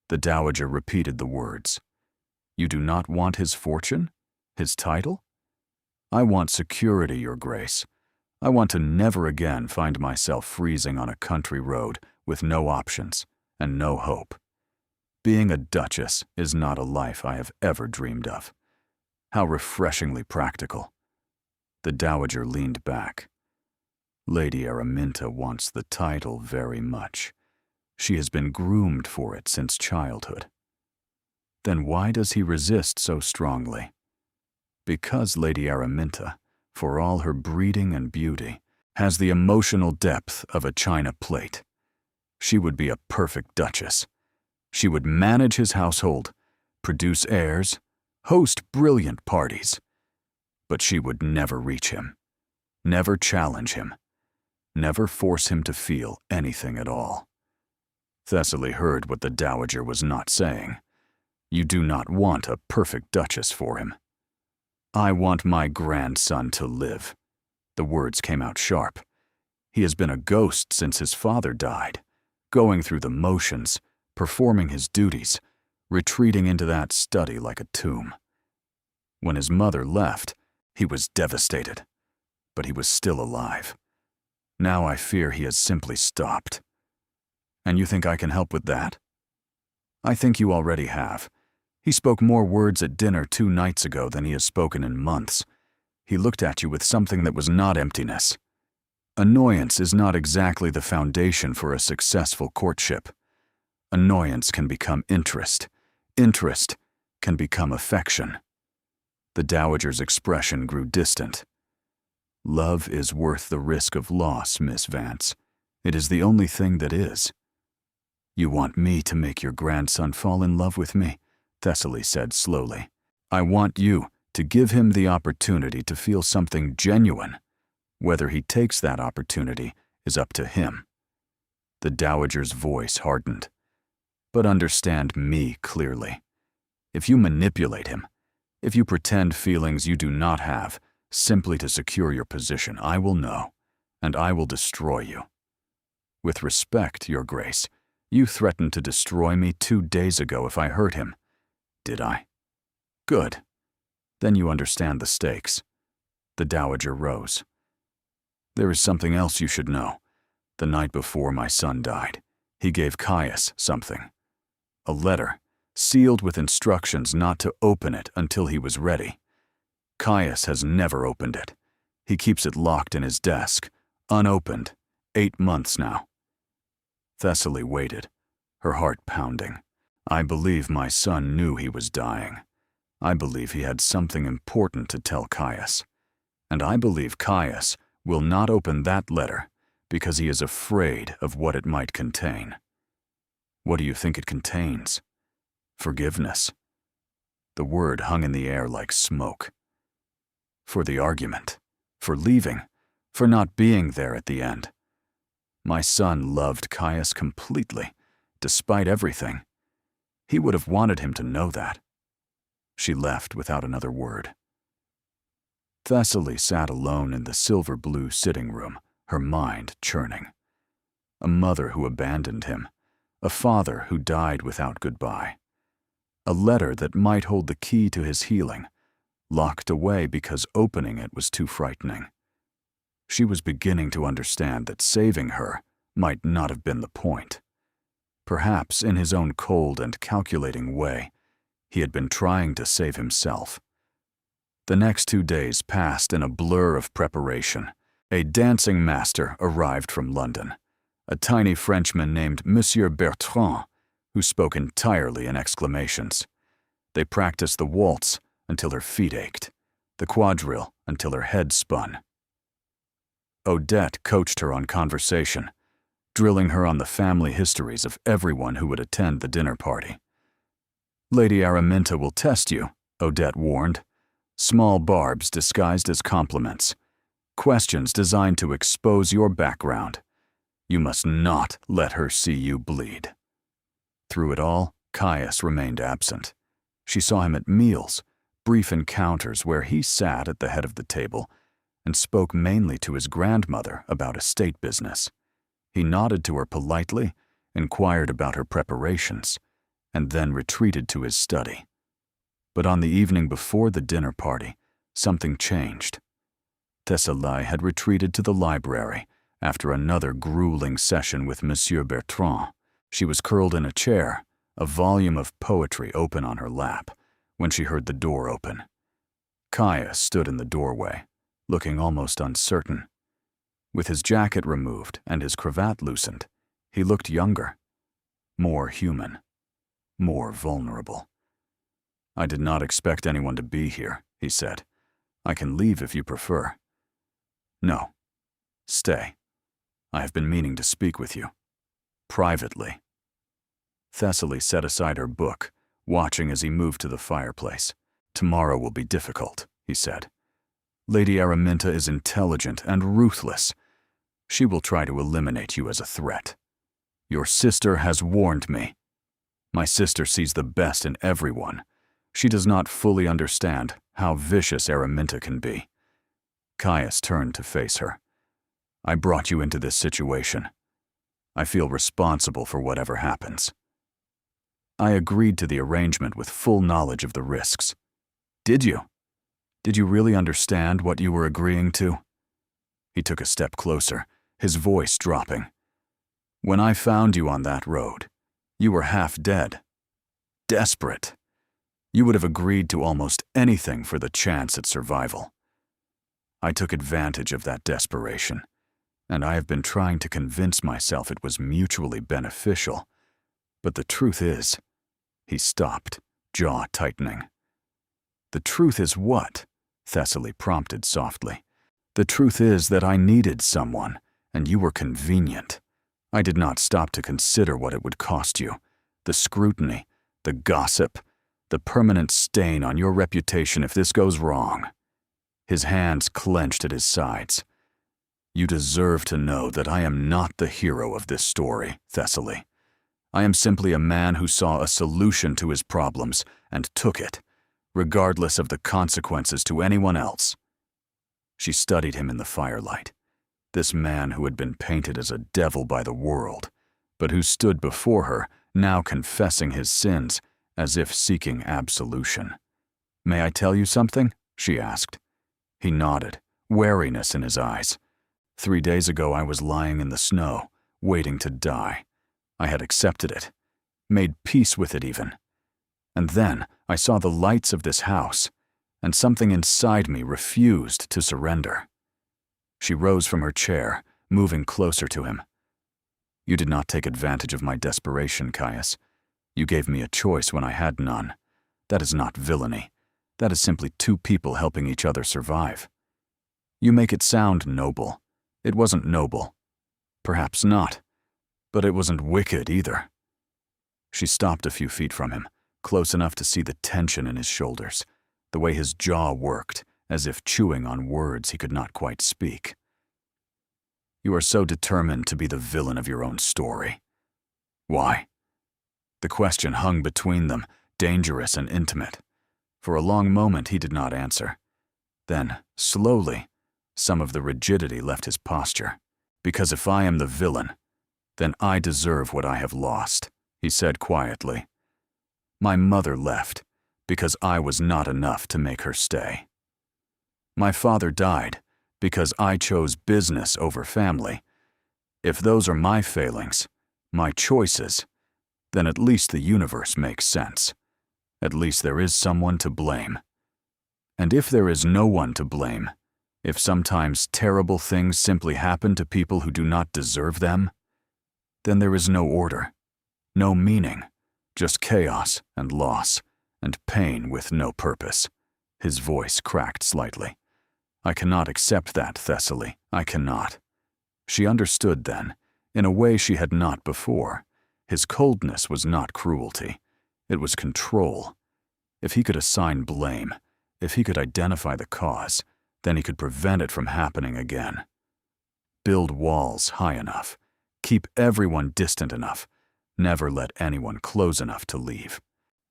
The Dowager repeated the words. You do not want his fortune? His title? I want security, Your Grace. I want to never again find myself freezing on a country road with no options and no hope. Being a duchess is not a life I have ever dreamed of. How refreshingly practical. The Dowager leaned back. Lady Araminta wants the title very much. She has been groomed for it since childhood. Then why does he resist so strongly? Because Lady Araminta, for all her breeding and beauty, has the emotional depth of a china plate. She would be a perfect duchess. She would manage his household, produce heirs, host brilliant parties. But she would never reach him, never challenge him, never force him to feel anything at all. Thessaly heard what the dowager was not saying. You do not want a perfect duchess for him. I want my grandson to live. The words came out sharp. He has been a ghost since his father died, going through the motions, performing his duties, retreating into that study like a tomb. When his mother left, he was devastated, but he was still alive. Now I fear he has simply stopped. And you think I can help with that? I think you already have. He spoke more words at dinner 2 nights ago than he has spoken in months. He looked at you with something that was not emptiness. Annoyance is not exactly the foundation for a successful courtship. Annoyance can become interest. Interest can become affection. The dowager's expression grew distant. Love is worth the risk of loss, Miss Vance. It is the only thing that is. You want me to make your grandson fall in love with me, Thessaly said slowly. I want you to give him the opportunity to feel something genuine. Whether he takes that opportunity is up to him. The dowager's voice hardened. But understand me clearly. If you manipulate him, if you pretend feelings you do not have, simply to secure your position, I will know, and I will destroy you. With respect, Your Grace, you threatened to destroy me 2 days ago if I hurt him. Did I? Good. Then you understand the stakes. The dowager rose. There is something else you should know. The night before my son died, he gave Caius something. A letter, sealed with instructions not to open it until he was ready. Caius has never opened it. He keeps it locked in his desk, unopened, 8 months now. Thessaly waited, her heart pounding. I believe my son knew he was dying. I believe he had something important to tell Caius. And I believe Caius will not open that letter because he is afraid of what it might contain. What do you think it contains? Forgiveness. The word hung in the air like smoke. For the argument, for leaving, for not being there at the end. My son loved Caius completely, despite everything. He would have wanted him to know that. She left without another word. Thessaly sat alone in the silver-blue sitting room, her mind churning. A mother who abandoned him, a father who died without goodbye. A letter that might hold the key to his healing, locked away because opening it was too frightening. She was beginning to understand that saving her might not have been the point. Perhaps in his own cold and calculating way, he had been trying to save himself. The next 2 days passed in a blur of preparation. A dancing master arrived from London, a tiny Frenchman named Monsieur Bertrand, who spoke entirely in exclamations. They practiced the waltz until her feet ached, the quadrille until her head spun. Odette coached her on conversation, drilling her on the family histories of everyone who would attend the dinner party. Lady Araminta will test you, Odette warned. Small barbs disguised as compliments. Questions designed to expose your background. You must not let her see you bleed. Through it all, Caius remained absent. She saw him at meals, brief encounters where he sat at the head of the table and spoke mainly to his grandmother about estate business. He nodded to her politely, inquired about her preparations, and then retreated to his study. But on the evening before the dinner party, something changed. Thessaly had retreated to the library after another grueling session with Monsieur Bertrand. She was curled in a chair, a volume of poetry open on her lap, when she heard the door open. Caius stood in the doorway, looking almost uncertain. With his jacket removed and his cravat loosened, he looked younger, more human, more vulnerable. I did not expect anyone to be here, he said. I can leave if you prefer. No. Stay. I have been meaning to speak with you. privately. Thessaly set aside her book, watching as he moved to the fireplace. "Tomorrow will be difficult," he said. "Lady Araminta is intelligent and ruthless. She will try to eliminate you as a threat. Your sister has warned me. My sister sees the best in everyone. She does not fully understand how vicious Araminta can be." Caius turned to face her. "I brought you into this situation. I feel responsible for whatever happens. I agreed to the arrangement with full knowledge of the risks." "Did you? Did you really understand what you were agreeing to?" He took a step closer, his voice dropping. "When I found you on that road, you were half dead. Desperate. You would have agreed to almost anything for the chance at survival. I took advantage of that desperation, and I have been trying to convince myself it was mutually beneficial. But the truth is," he stopped, jaw tightening. "The truth is what?" Thessaly prompted softly. "The truth is that I needed someone, and you were convenient. I did not stop to consider what it would cost you, the scrutiny, the gossip, the permanent stain on your reputation if this goes wrong." His hands clenched at his sides. "You deserve to know that I am not the hero of this story, Thessaly. I am simply a man who saw a solution to his problems and took it, regardless of the consequences to anyone else." She studied him in the firelight, this man who had been painted as a devil by the world, but who stood before her, now confessing his sins, as if seeking absolution. "May I tell you something?" she asked. He nodded, wariness in his eyes. 3 days ago I was lying in the snow, waiting to die. I had accepted it, made peace with it even. And then I saw the lights of this house, and something inside me refused to surrender." She rose from her chair, moving closer to him. "You did not take advantage of my desperation, Caius. You gave me a choice when I had none. That is not villainy. That is simply two people helping each other survive. You make it sound noble. It wasn't noble. Perhaps not. But it wasn't wicked either." She stopped a few feet from him, close enough to see the tension in his shoulders, the way his jaw worked, as if chewing on words he could not quite speak. "You are so determined to be the villain of your own story. Why?" The question hung between them, dangerous and intimate. For a long moment he did not answer. Then, slowly, some of the rigidity left his posture. "Because if I am the villain, then I deserve what I have lost," he said quietly. "My mother left because I was not enough to make her stay. My father died because I chose business over family. If those are my failings, my choices, then at least the universe makes sense. At least there is someone to blame. And if there is no one to blame, if sometimes terrible things simply happen to people who do not deserve them, then there is no order, no meaning, just chaos and loss and pain with no purpose." His voice cracked slightly. "I cannot accept that, Thessaly. I cannot." She understood then, in a way she had not before. His coldness was not cruelty. It was control. If he could assign blame, if he could identify the cause, then he could prevent it from happening again. Build walls high enough. Keep everyone distant enough. Never let anyone close enough to leave.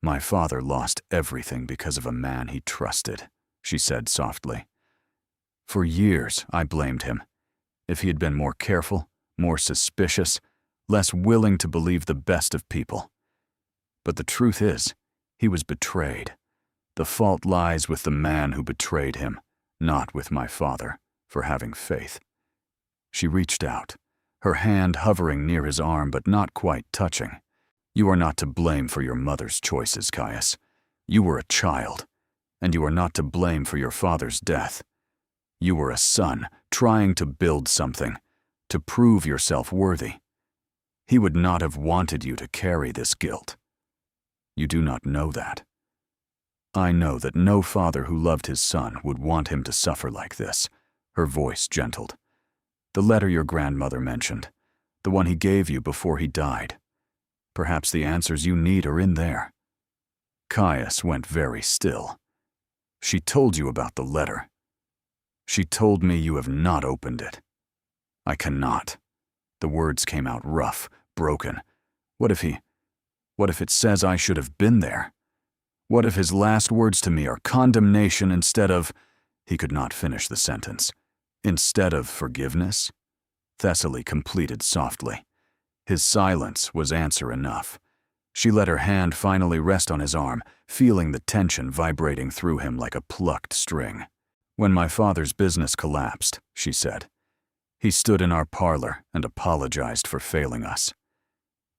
"My father lost everything because of a man he trusted," she said softly. "For years, I blamed him. If he had been more careful, more suspicious, less willing to believe the best of people. But the truth is, he was betrayed. The fault lies with the man who betrayed him, not with my father, for having faith." She reached out, her hand hovering near his arm but not quite touching. "You are not to blame for your mother's choices, Caius. You were a child, and you are not to blame for your father's death. You were a son trying to build something, to prove yourself worthy. He would not have wanted you to carry this guilt. You do not know that. I know that no father who loved his son would want him to suffer like this." Her voice gentled. "The letter your grandmother mentioned, The one he gave you before he died. Perhaps the answers you need are in there." Caius went very still. "She told you about the letter. She told me you have not opened it." "I cannot." The words came out rough, broken. What if it says I should have been there? What if his last words to me are condemnation instead of— He could not finish the sentence. Instead of forgiveness? Thessaly completed softly. His silence was answer enough. She let her hand finally rest on his arm, feeling the tension vibrating through him like a plucked string. "When my father's business collapsed," she said, "he stood in our parlor and apologized for failing us.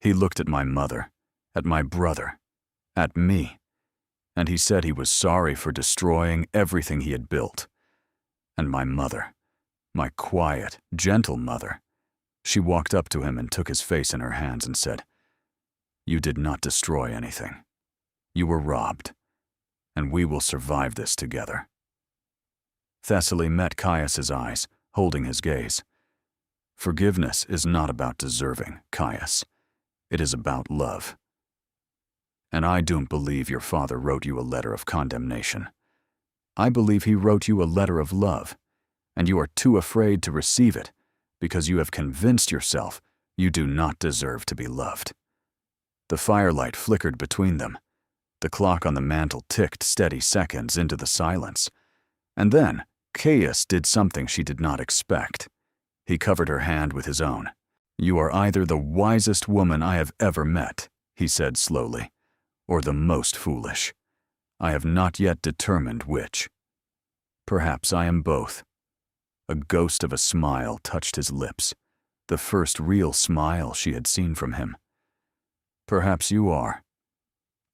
He looked at my mother, at my brother, at me, and he said he was sorry for destroying everything he had built. And my mother, my quiet, gentle mother, she walked up to him and took his face in her hands and said, 'You did not destroy anything. You were robbed, and we will survive this together.'" Thessaly met Caius's eyes, holding his gaze. "Forgiveness is not about deserving, Caius. It is about love. And I don't believe your father wrote you a letter of condemnation. I believe he wrote you a letter of love, and you are too afraid to receive it because you have convinced yourself you do not deserve to be loved." The firelight flickered between them. The clock on the mantel ticked steady seconds into the silence. And then Caius did something she did not expect. He covered her hand with his own. "You are either the wisest woman I have ever met," he said slowly, "or the most foolish. I have not yet determined which. Perhaps I am both." A ghost of a smile touched his lips, the first real smile she had seen from him. "Perhaps you are."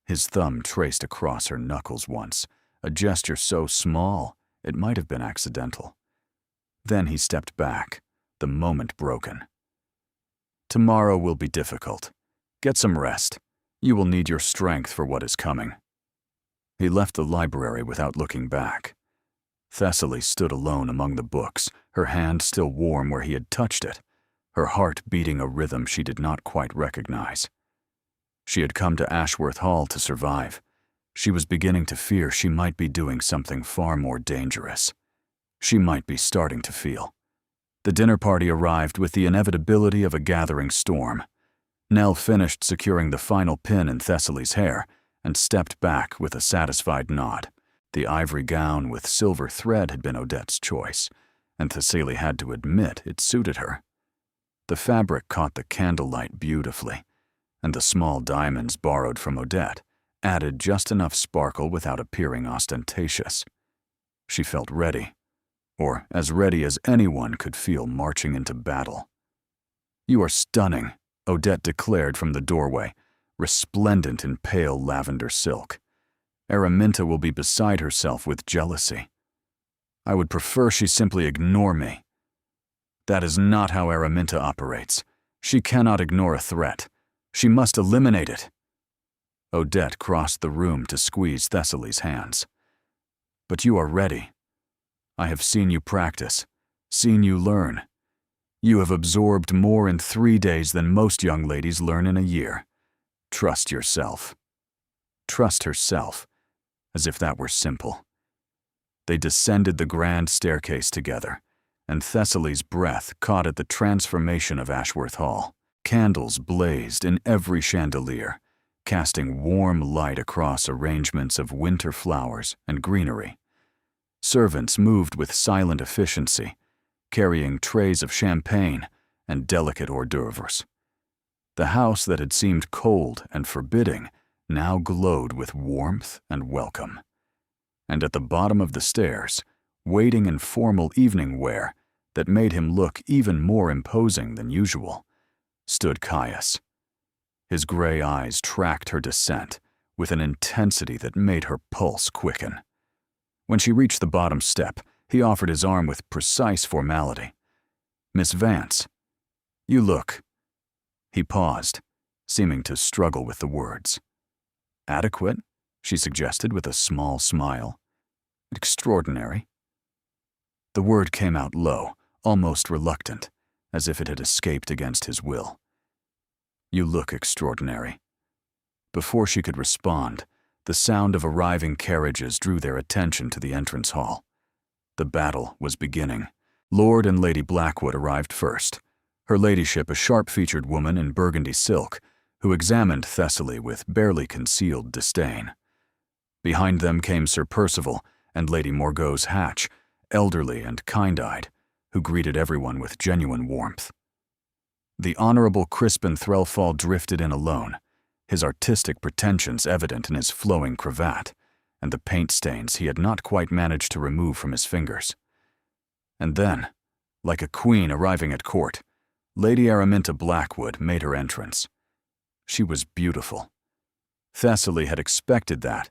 His thumb traced across her knuckles once, a gesture so small it might have been accidental. Then he stepped back, the moment broken. "Tomorrow will be difficult. Get some rest. You will need your strength for what is coming." He left the library without looking back. Thessaly stood alone among the books, her hand still warm where he had touched it, her heart beating a rhythm she did not quite recognize. She had come to Ashworth Hall to survive. She was beginning to fear she might be doing something far more dangerous. She might be starting to feel. The dinner party arrived with the inevitability of a gathering storm. Nell finished securing the final pin in Thessaly's hair and stepped back with a satisfied nod. The ivory gown with silver thread had been Odette's choice, and Thessaly had to admit it suited her. The fabric caught the candlelight beautifully, and the small diamonds borrowed from Odette added just enough sparkle without appearing ostentatious. She felt ready, or as ready as anyone could feel marching into battle. "You are stunning," Odette declared from the doorway, resplendent in pale lavender silk. Araminta will be beside herself with jealousy. "I would prefer she simply ignore me." "That is not how Araminta operates. She cannot ignore a threat. She must eliminate it." Odette crossed the room to squeeze Thessaly's hands. "But you are ready. I have seen you practice, seen you learn. You have absorbed more in 3 days than most young ladies learn in a year. Trust yourself." Trust herself, as if that were simple. They descended the grand staircase together, and Thessaly's breath caught at the transformation of Ashworth Hall. Candles blazed in every chandelier, casting warm light across arrangements of winter flowers and greenery. Servants moved with silent efficiency, carrying trays of champagne and delicate hors d'oeuvres. The house that had seemed cold and forbidding now glowed with warmth and welcome. And at the bottom of the stairs, waiting in formal evening wear that made him look even more imposing than usual, stood Caius. His gray eyes tracked her descent with an intensity that made her pulse quicken. When she reached the bottom step, he offered his arm with precise formality. "Miss Vance, you look—" He paused, seeming to struggle with the words. "Adequate," she suggested with a small smile. "Extraordinary." The word came out low, almost reluctant, as if it had escaped against his will. "You look extraordinary." Before she could respond, the sound of arriving carriages drew their attention to the entrance hall. The battle was beginning. Lord and Lady Blackwood arrived first, her ladyship a sharp-featured woman in burgundy silk, who examined Thessaly with barely concealed disdain. Behind them came Sir Percival and Lady Morgause Hatch, elderly and kind-eyed, who greeted everyone with genuine warmth. The Honourable Crispin Threlfall drifted in alone, his artistic pretensions evident in his flowing cravat and the paint stains he had not quite managed to remove from his fingers. And then, like a queen arriving at court, Lady Araminta Blackwood made her entrance. She was beautiful. Thessaly had expected that,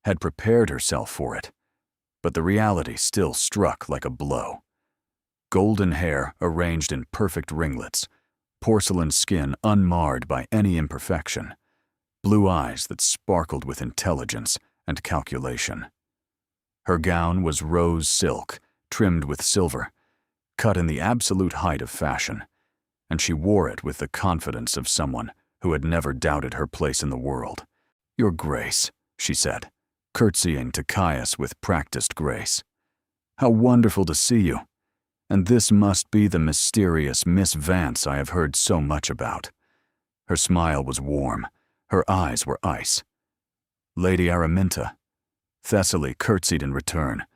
had prepared herself for it, but the reality still struck like a blow. Golden hair arranged in perfect ringlets, porcelain skin unmarred by any imperfection, blue eyes that sparkled with intelligence and calculation. Her gown was rose silk, trimmed with silver, cut in the absolute height of fashion, and she wore it with the confidence of someone who had never doubted her place in the world. "Your Grace," she said, curtsying to Caius with practiced grace. "How wonderful to see you. And this must be the mysterious Miss Vance I have heard so much about." Her smile was warm, her eyes were ice. "Lady Araminta." Thessaly curtsied in return.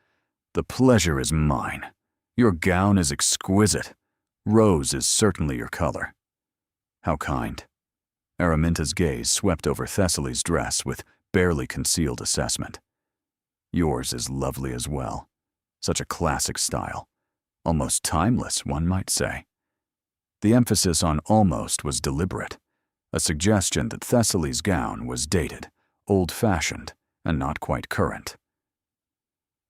"The pleasure is mine. Your gown is exquisite. Rose is certainly your color." "How kind." Araminta's gaze swept over Thessaly's dress with barely concealed assessment. "Yours is lovely as well. Such a classic style. Almost timeless, one might say." The emphasis on almost was deliberate, a suggestion that Thessaly's gown was dated, old-fashioned, and not quite current.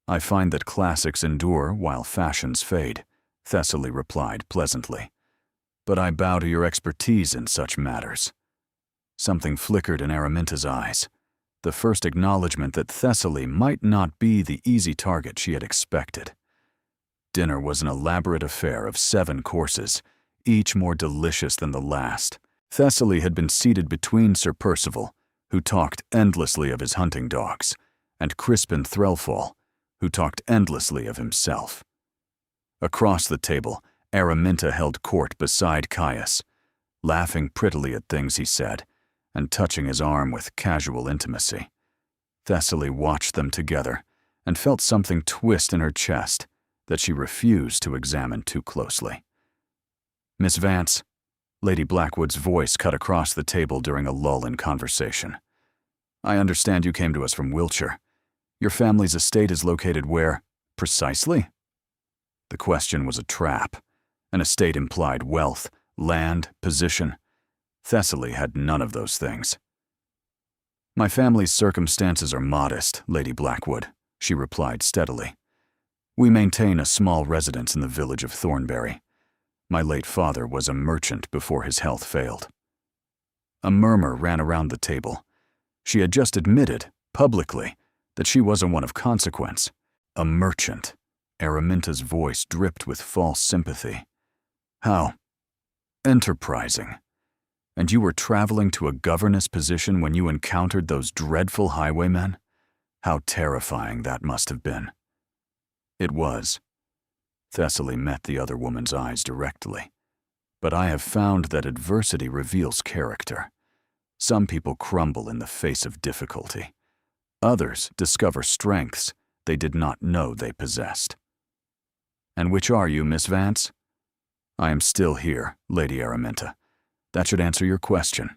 "I find that classics endure while fashions fade," Thessaly replied pleasantly. "But I bow to your expertise in such matters." Something flickered in Araminta's eyes, the first acknowledgement that Thessaly might not be the easy target she had expected. Dinner was an elaborate affair of 7 courses, each more delicious than the last. Thessaly had been seated between Sir Percival, who talked endlessly of his hunting dogs, and Crispin Threlfall, who talked endlessly of himself. Across the table, Araminta held court beside Caius, laughing prettily at things he said, and touching his arm with casual intimacy. Thessaly watched them together, and felt something twist in her chest that she refused to examine too closely. "Miss Vance," Lady Blackwood's voice cut across the table during a lull in conversation. "I understand you came to us from Wiltshire. Your family's estate is located where, precisely?" The question was a trap. An estate implied wealth, land, position. Thessaly had none of those things. "My family's circumstances are modest, Lady Blackwood," she replied steadily. "We maintain a small residence in the village of Thornbury. My late father was a merchant before his health failed." A murmur ran around the table. She had just admitted, publicly, that she wasn't one of consequence. A merchant. Araminta's voice dripped with false sympathy. "How enterprising. And you were traveling to a governess position when you encountered those dreadful highwaymen? How terrifying that must have been." "It was." Thessaly met the other woman's eyes directly. "But I have found that adversity reveals character. Some people crumble in the face of difficulty. Others discover strengths they did not know they possessed." "And which are you, Miss Vance?" "I am still here, Lady Araminta. That should answer your question."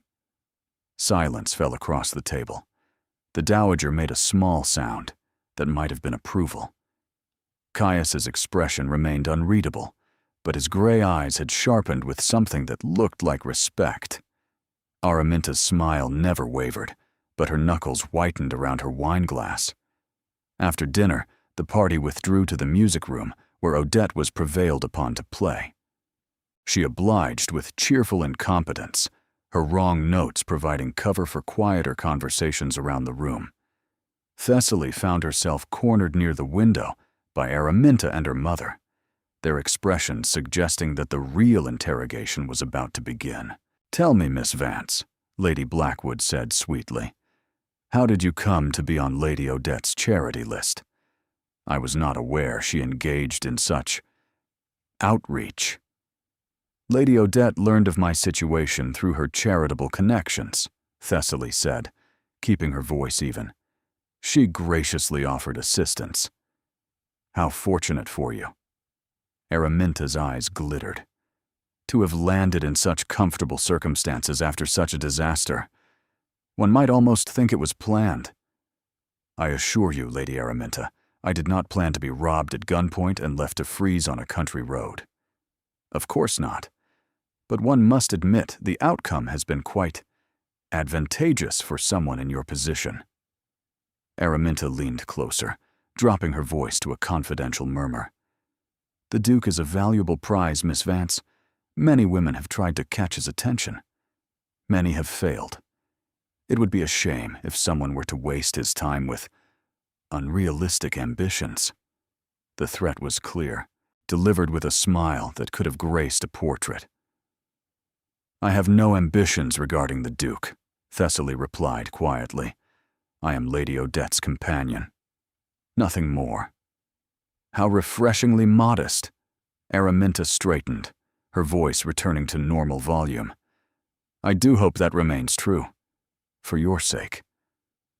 Silence fell across the table. The dowager made a small sound that might have been approval. Caius's expression remained unreadable, but his gray eyes had sharpened with something that looked like respect. Araminta's smile never wavered, but her knuckles whitened around her wine-glass. After dinner, the party withdrew to the music room, where Odette was prevailed upon to play. She obliged with cheerful incompetence, her wrong notes providing cover for quieter conversations around the room. Thessaly found herself cornered near the window by Araminta and her mother. their expressions suggesting that the real interrogation was about to begin. "Tell me, Miss Vance," Lady Blackwood said sweetly, "how did you come to be on Lady Odette's charity list? I was not aware she engaged in such outreach." "Lady Odette learned of my situation through her charitable connections," Thessaly said, keeping her voice even. "She graciously offered assistance." "How fortunate for you." Araminta's eyes glittered. To have landed in such comfortable circumstances after such a disaster. One might almost think it was planned. "I assure you, Lady Araminta, I did not plan to be robbed at gunpoint and left to freeze on a country road." "Of course not. But one must admit the outcome has been quite advantageous for someone in your position." Araminta leaned closer, dropping her voice to a confidential murmur. "The Duke is a valuable prize, Miss Vance. Many women have tried to catch his attention. Many have failed. It would be a shame if someone were to waste his time with unrealistic ambitions." The threat was clear, delivered with a smile that could have graced a portrait. "I have no ambitions regarding the Duke," Thessaly replied quietly. "I am Lady Odette's companion. Nothing more." "How refreshingly modest." Araminta straightened, her voice returning to normal volume. "I do hope that remains true. For your sake.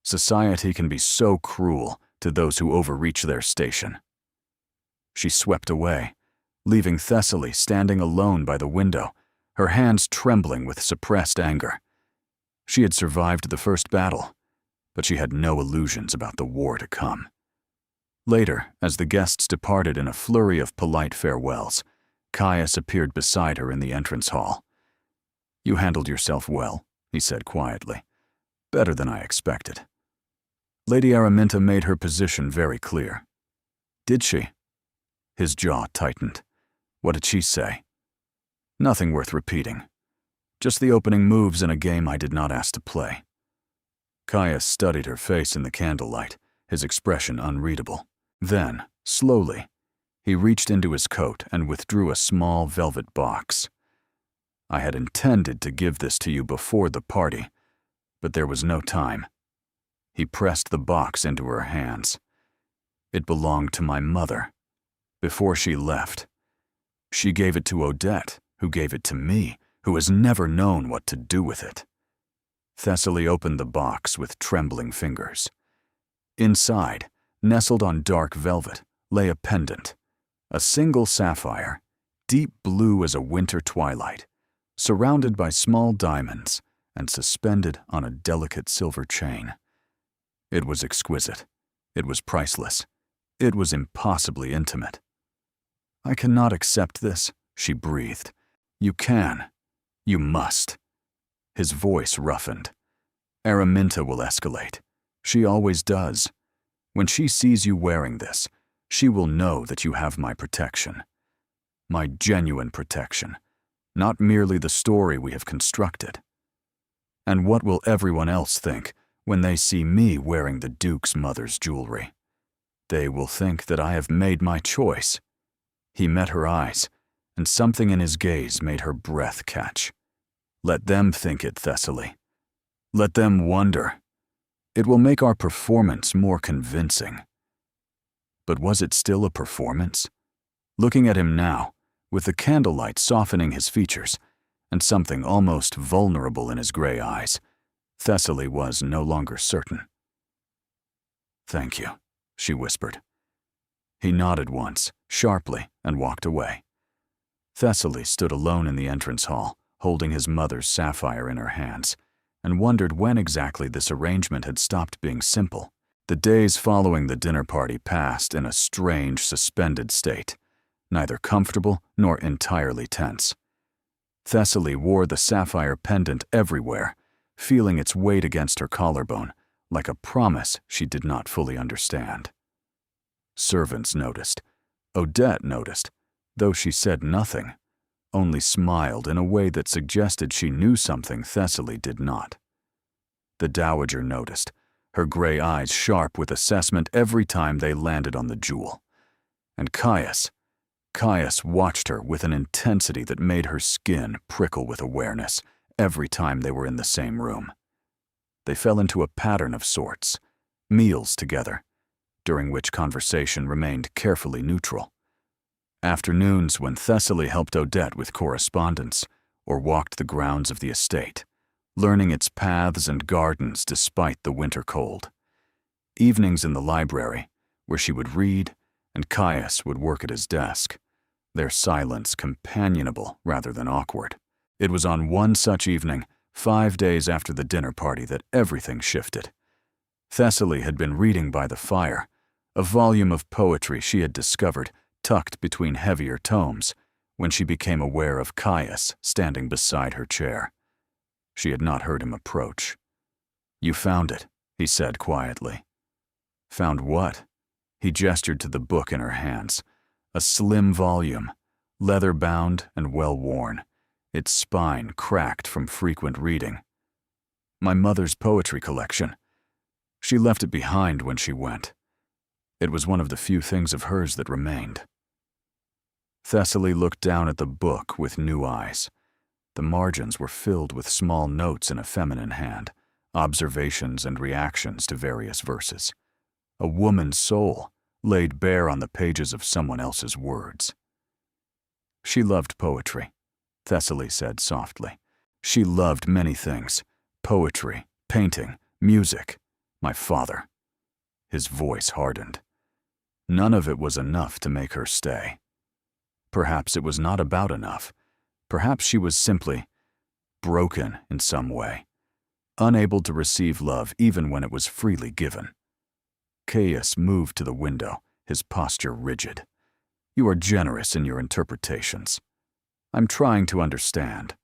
Society can be so cruel to those who overreach their station." She swept away, leaving Thessaly standing alone by the window, her hands trembling with suppressed anger. She had survived the first battle, but she had no illusions about the war to come. Later, as the guests departed in a flurry of polite farewells, Caius appeared beside her in the entrance hall. "You handled yourself well," he said quietly. "Better than I expected." Lady Araminta made her position very clear. "Did she?" His jaw tightened. "What did she say?" "Nothing worth repeating. Just the opening moves in a game I did not ask to play." Caius studied her face in the candlelight, his expression unreadable. Then, slowly, he reached into his coat and withdrew a small velvet box. "I had intended to give this to you before the party, but there was no time." He pressed the box into her hands. "It belonged to my mother. Before she left. She gave it to Odette, who gave it to me, who has never known what to do with it." Thessaly opened the box with trembling fingers. Inside, nestled on dark velvet, lay a pendant, a single sapphire, deep blue as a winter twilight, surrounded by small diamonds and suspended on a delicate silver chain. It was exquisite. It was priceless. It was impossibly intimate. "I cannot accept this," she breathed. "You can. You must." His voice roughened. "Araminta will escalate. She always does. When she sees you wearing this, she will know that you have my protection. My genuine protection, not merely the story we have constructed. And what will everyone else think when they see me wearing the Duke's mother's jewelry? They will think that I have made my choice." He met her eyes, and something in his gaze made her breath catch. "Let them think it, Thessaly. Let them wonder. It will make our performance more convincing." But was it still a performance? Looking at him now, with the candlelight softening his features, and something almost vulnerable in his gray eyes, Thessaly was no longer certain. "Thank you," she whispered. He nodded once, sharply, and walked away. Thessaly stood alone in the entrance hall, holding his mother's sapphire in her hands, and wondered when exactly this arrangement had stopped being simple. The days following the dinner party passed in a strange, suspended state, neither comfortable nor entirely tense. Thessaly wore the sapphire pendant everywhere, feeling its weight against her collarbone, like a promise she did not fully understand. Servants noticed. Odette noticed, though she said nothing, only smiled in a way that suggested she knew something Thessaly did not. The dowager noticed, her gray eyes sharp with assessment every time they landed on the jewel. And Caius Caius watched her with an intensity that made her skin prickle with awareness every time they were in the same room. They fell into a pattern of sorts, meals together, during which conversation remained carefully neutral. Afternoons when Thessaly helped Odette with correspondence or walked the grounds of the estate, learning its paths and gardens despite the winter cold. Evenings in the library, where she would read and Caius would work at his desk, their silence companionable rather than awkward. It was on one such evening, 5 days after the dinner party, that everything shifted. Thessaly had been reading by the fire, a volume of poetry she had discovered tucked between heavier tomes, when she became aware of Caius standing beside her chair. She had not heard him approach. "You found it," he said quietly. "Found what?" He gestured to the book in her hands, a slim volume, leather-bound and well-worn, its spine cracked from frequent reading. "My mother's poetry collection. She left it behind when she went. It was one of the few things of hers that remained." Thessaly looked down at the book with new eyes. The margins were filled with small notes in a feminine hand, observations and reactions to various verses. A woman's soul laid bare on the pages of someone else's words. "She loved poetry," Thessaly said softly. "She loved many things: poetry, painting, music, my father." His voice hardened. None of it was enough to make her stay. Perhaps it was not about enough. Perhaps she was simply broken in some way, unable to receive love even when it was freely given. Caius moved to the window, his posture rigid. "You are generous in your interpretations. I'm trying to understand."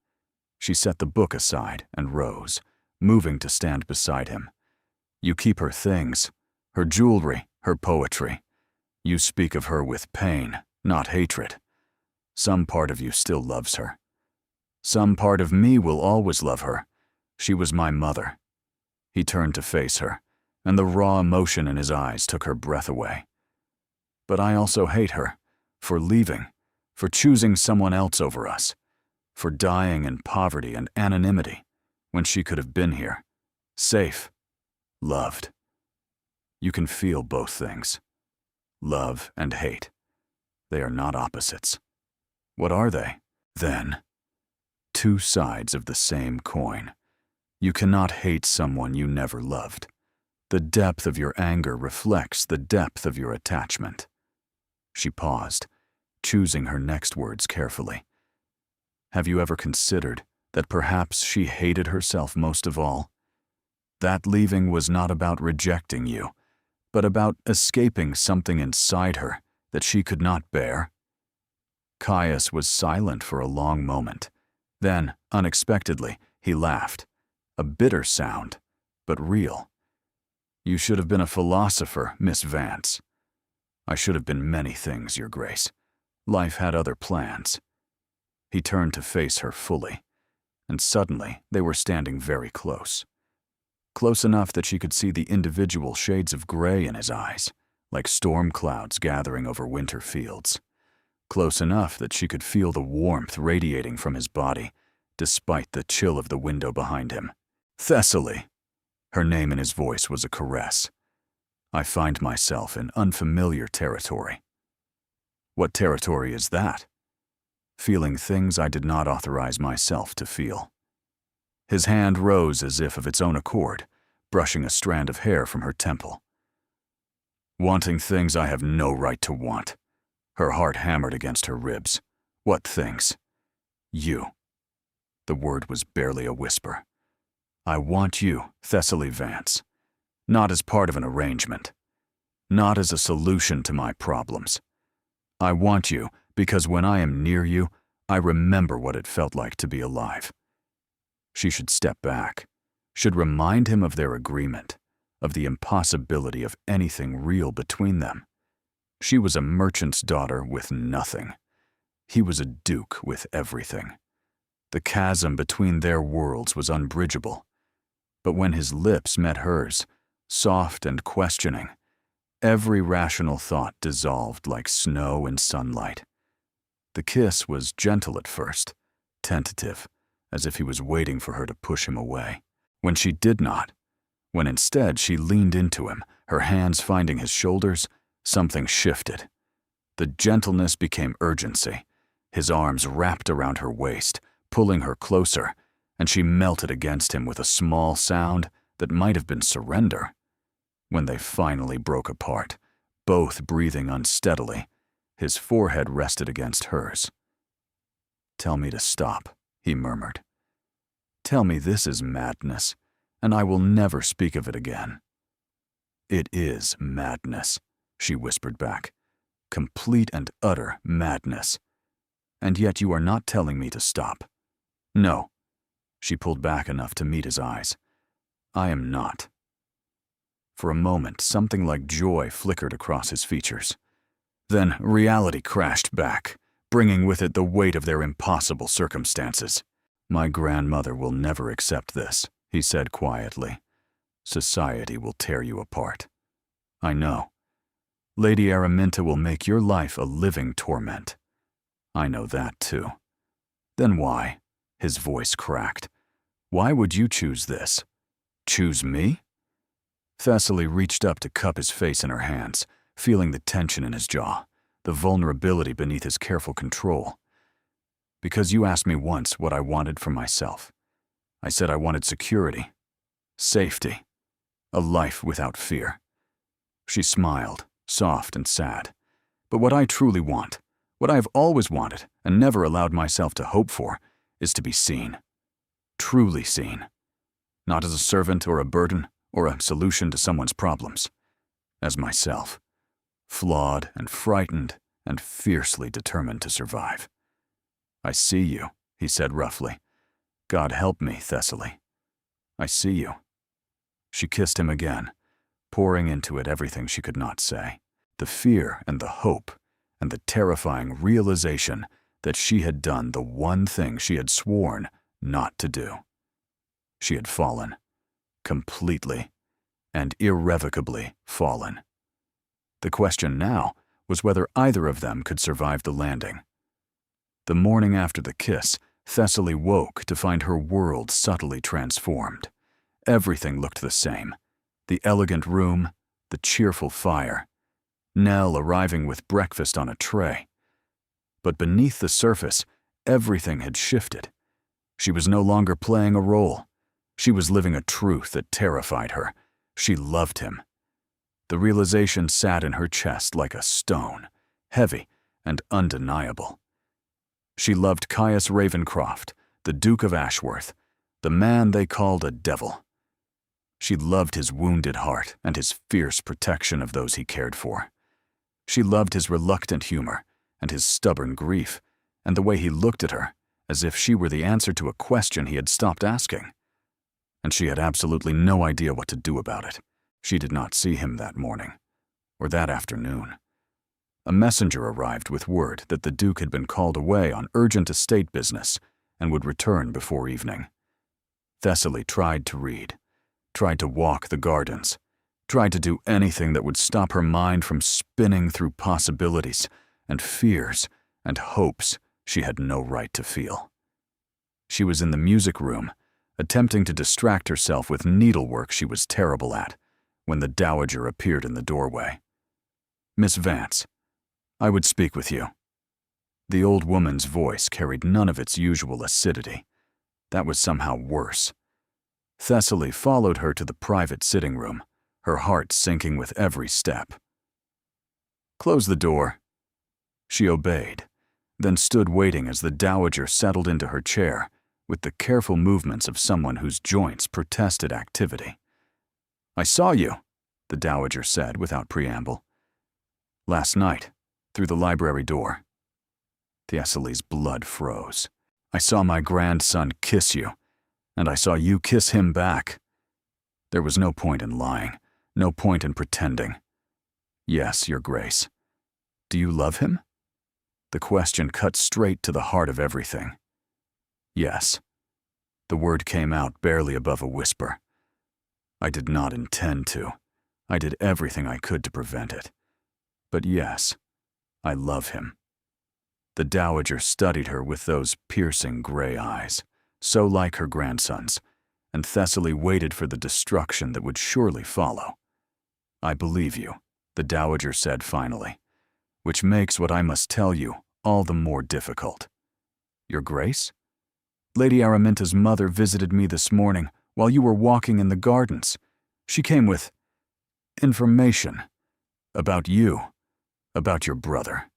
She set the book aside and rose, moving to stand beside him. "You keep her things, her jewelry, her poetry. You speak of her with pain, not hatred. Some part of you still loves her. Some part of me will always love her. She was my mother." He turned to face her, and the raw emotion in his eyes took her breath away. "But I also hate her, for leaving, for choosing someone else over us, for dying in poverty and anonymity when she could have been here, safe, loved." You can feel both things. Love and hate. They are not opposites. What are they, then? Two sides of the same coin. You cannot hate someone you never loved. The depth of your anger reflects the depth of your attachment. She paused, choosing her next words carefully. "Have you ever considered that perhaps she hated herself most of all? That leaving was not about rejecting you, but about escaping something inside her that she could not bear?" Caius was silent for a long moment. Then, unexpectedly, he laughed. A bitter sound, but real. "You should have been a philosopher, Miss Vance." "I should have been many things, Your Grace. Life had other plans." He turned to face her fully, and suddenly they were standing very close. Close enough that she could see the individual shades of gray in his eyes, like storm clouds gathering over winter fields. Close enough that she could feel the warmth radiating from his body, despite the chill of the window behind him. "Thessaly!" Her name in his voice was a caress. "I find myself in unfamiliar territory." "What territory is that?" "Feeling things I did not authorize myself to feel." His hand rose as if of its own accord, brushing a strand of hair from her temple. "Wanting things I have no right to want." Her heart hammered against her ribs. "What things?" "You." The word was barely a whisper. "I want you, Thessaly Vance. Not as part of an arrangement. Not as a solution to my problems. I want you because when I am near you, I remember what it felt like to be alive." She should step back, should remind him of their agreement, of the impossibility of anything real between them. She was a merchant's daughter with nothing. He was a duke with everything. The chasm between their worlds was unbridgeable. But when his lips met hers, soft and questioning, every rational thought dissolved like snow in sunlight. The kiss was gentle at first, tentative, as if he was waiting for her to push him away. When she did not, when instead she leaned into him, her hands finding his shoulders, something shifted. The gentleness became urgency. His arms wrapped around her waist, pulling her closer, and she melted against him with a small sound that might have been surrender. When they finally broke apart, both breathing unsteadily, his forehead rested against hers. "Tell me to stop," he murmured. "Tell me this is madness, and I will never speak of it again." "It is madness," she whispered back. "Complete and utter madness. And yet you are not telling me to stop." "No." She pulled back enough to meet his eyes. "I am not." For a moment, something like joy flickered across his features. Then reality crashed back, bringing with it the weight of their impossible circumstances. "My grandmother will never accept this," he said quietly. "Society will tear you apart. I know. Lady Araminta will make your life a living torment. I know that too. Then why?" His voice cracked. "Why would you choose this? Choose me?" Thessaly reached up to cup his face in her hands, feeling the tension in his jaw, the vulnerability beneath his careful control. "Because you asked me once what I wanted for myself. I said I wanted security, safety, a life without fear." She smiled, soft and sad. "But what I truly want, what I have always wanted and never allowed myself to hope for, is to be seen. Truly seen. Not as a servant or a burden or a solution to someone's problems. As myself. Flawed and frightened and fiercely determined to survive." "I see you," he said roughly. "God help me, Thessaly. I see you." She kissed him again, pouring into it everything she could not say. The fear and the hope and the terrifying realization that she had done the one thing she had sworn not to do. She had fallen, completely and irrevocably fallen. The question now was whether either of them could survive the landing. The morning after the kiss, Thessaly woke to find her world subtly transformed. Everything looked the same. The elegant room, the cheerful fire, Nell arriving with breakfast on a tray. But beneath the surface, everything had shifted. She was no longer playing a role. She was living a truth that terrified her. She loved him. The realization sat in her chest like a stone, heavy and undeniable. She loved Caius Ravencroft, the Duke of Ashworth, the man they called a devil. She loved his wounded heart and his fierce protection of those he cared for. She loved his reluctant humor and his stubborn grief, and the way he looked at her, as if she were the answer to a question he had stopped asking. And she had absolutely no idea what to do about it. She did not see him that morning, or that afternoon. A messenger arrived with word that the Duke had been called away on urgent estate business and would return before evening. Thessaly tried to read, tried to walk the gardens, tried to do anything that would stop her mind from spinning through possibilities and fears and hopes she had no right to feel. She was in the music room, attempting to distract herself with needlework she was terrible at, when the Dowager appeared in the doorway. "Miss Vance, I would speak with you." The old woman's voice carried none of its usual acidity. That was somehow worse. Thessaly followed her to the private sitting room, her heart sinking with every step. "Close the door." She obeyed, then stood waiting as the Dowager settled into her chair with the careful movements of someone whose joints protested activity. "I saw you," the Dowager said without preamble. "Last night, through the library door." Thessaly's blood froze. "I saw my grandson kiss you, and I saw you kiss him back. There was no point in lying, no point in pretending. Yes, Your Grace. Do you love him?" The question cut straight to the heart of everything. "Yes." The word came out barely above a whisper. "I did not intend to. I did everything I could to prevent it. But yes, I love him." The dowager studied her with those piercing gray eyes, so like her grandson's, and Thessaly waited for the destruction that would surely follow. "I believe you," the dowager said finally, "which makes what I must tell you all the more difficult." "Your Grace? Lady Araminta's mother visited me this morning while you were walking in the gardens. She came with information about you, about your brother."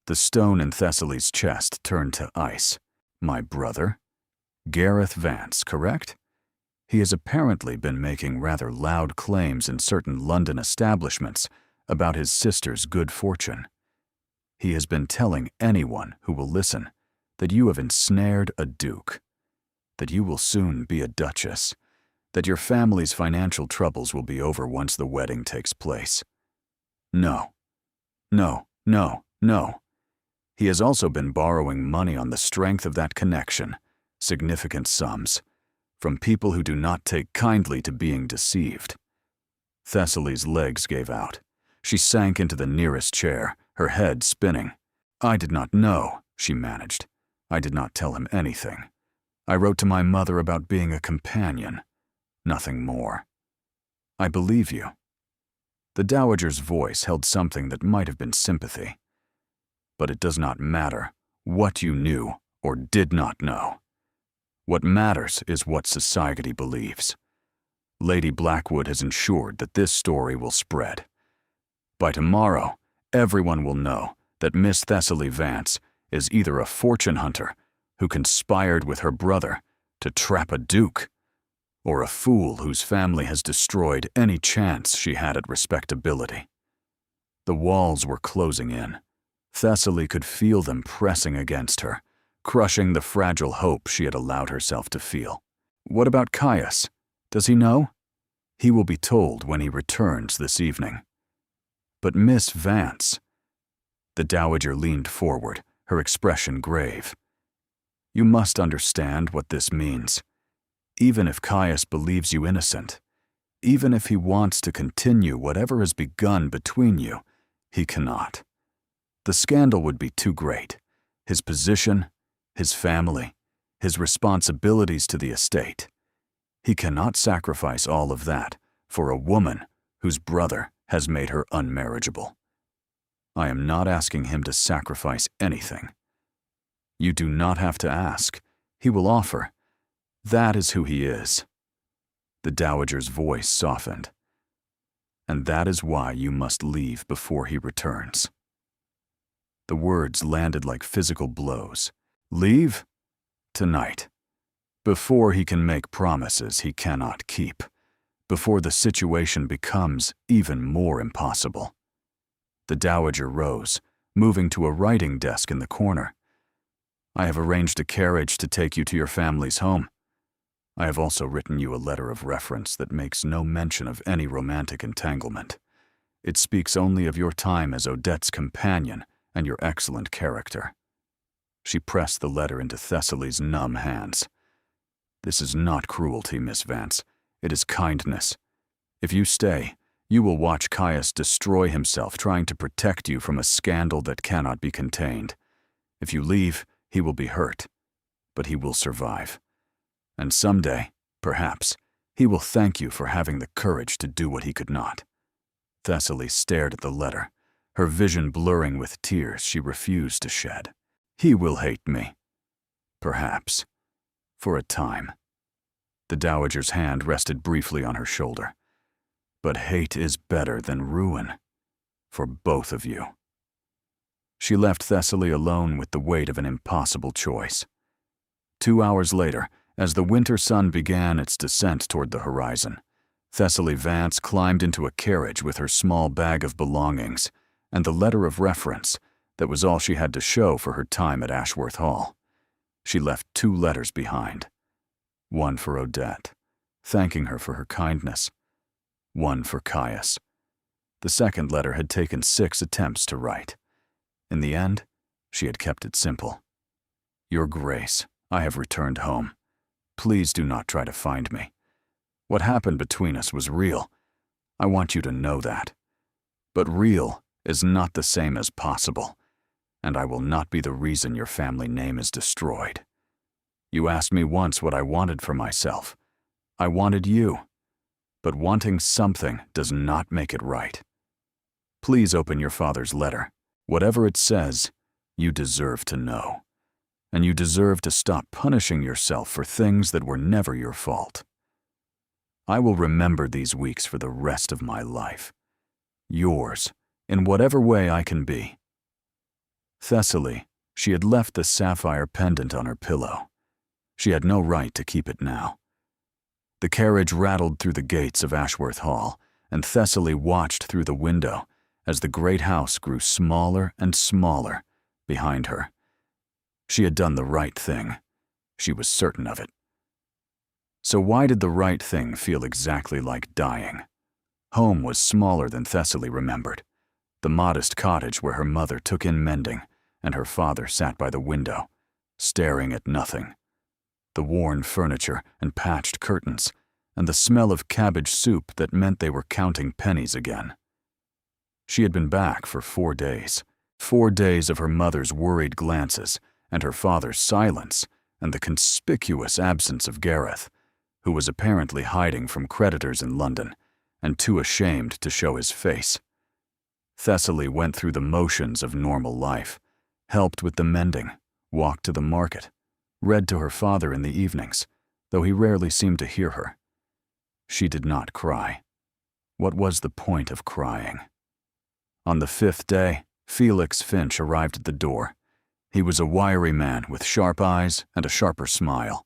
The stone in Thessaly's chest turned to ice. "My brother? Gareth Vance, correct? He has apparently been making rather loud claims in certain London establishments about his sister's good fortune. He has been telling anyone who will listen that you have ensnared a duke, that you will soon be a duchess, that your family's financial troubles will be over once the wedding takes place. No, no, no, no. He has also been borrowing money on the strength of that connection, significant sums, from people who do not take kindly to being deceived." Thessaly's legs gave out. She sank into the nearest chair, her head spinning. "I did not know," she managed. "I did not tell him anything. I wrote to my mother about being a companion. Nothing more." "I believe you." The dowager's voice held something that might have been sympathy. "But it does not matter what you knew or did not know. What matters is what society believes. Lady Blackwood has ensured that this story will spread. By tomorrow, everyone will know that Miss Thessaly Vance is either a fortune hunter who conspired with her brother to trap a duke, or a fool whose family has destroyed any chance she had at respectability." The walls were closing in. Thessaly could feel them pressing against her, crushing the fragile hope she had allowed herself to feel. "What about Caius? Does he know?" "He will be told when he returns this evening." "But Miss Vance..." The dowager leaned forward, her expression grave. "You must understand what this means. Even if Caius believes you innocent, even if he wants to continue whatever has begun between you, he cannot. The scandal would be too great. His position, his family, his responsibilities to the estate. He cannot sacrifice all of that for a woman whose brother has made her unmarriageable. I am not asking him to sacrifice anything. You do not have to ask. He will offer. That is who he is." The dowager's voice softened. "And that is why you must leave before he returns." The words landed like physical blows. "Leave? Tonight. Before he can make promises he cannot keep. Before the situation becomes even more impossible." The dowager rose, moving to a writing desk in the corner. "I have arranged a carriage to take you to your family's home. I have also written you a letter of reference that makes no mention of any romantic entanglement. It speaks only of your time as Odette's companion and your excellent character." She pressed the letter into Thessaly's numb hands. "This is not cruelty, Miss Vance. It is kindness. If you stay, you will watch Caius destroy himself trying to protect you from a scandal that cannot be contained. If you leave, he will be hurt, but he will survive. And someday, perhaps, he will thank you for having the courage to do what he could not." Thessaly stared at the letter, her vision blurring with tears she refused to shed. "He will hate me. Perhaps. For a time." The dowager's hand rested briefly on her shoulder. "But hate is better than ruin. For both of you." She left Thessaly alone with the weight of an impossible choice. 2 hours later, as the winter sun began its descent toward the horizon, Thessaly Vance climbed into a carriage with her small bag of belongings and the letter of reference that was all she had to show for her time at Ashworth Hall. She left 2 letters behind. One for Odette, thanking her for her kindness. One for Caius. The second letter had taken 6 attempts to write. In the end, she had kept it simple. "Your Grace, I have returned home. Please do not try to find me. What happened between us was real. I want you to know that. But real is not the same as possible. and I will not be the reason your family name is destroyed. You asked me once what I wanted for myself. I wanted you, but wanting something does not make it right. Please open your father's letter. Whatever it says, you deserve to know. And you deserve to stop punishing yourself for things that were never your fault. I will remember these weeks for the rest of my life. Yours, in whatever way I can be. Thessaly, she had left the sapphire pendant on her pillow. She had no right to keep it now. The carriage rattled through the gates of Ashworth Hall, and Thessaly watched through the window as the great house grew smaller and smaller behind her. She had done the right thing. She was certain of it. So why did the right thing feel exactly like dying? Home was smaller than Thessaly remembered. The modest cottage where her mother took in mending, and her father sat by the window, staring at nothing. The worn furniture and patched curtains, and the smell of cabbage soup that meant they were counting pennies again. She had been back for 4 days. 4 days of her mother's worried glances, and her father's silence, and the conspicuous absence of Gareth, who was apparently hiding from creditors in London, and too ashamed to show his face. Thessaly went through the motions of normal life, helped with the mending, walked to the market, read to her father in the evenings, though he rarely seemed to hear her. She did not cry. What was the point of crying? On the 5th day, Felix Finch arrived at the door. He was a wiry man with sharp eyes and a sharper smile,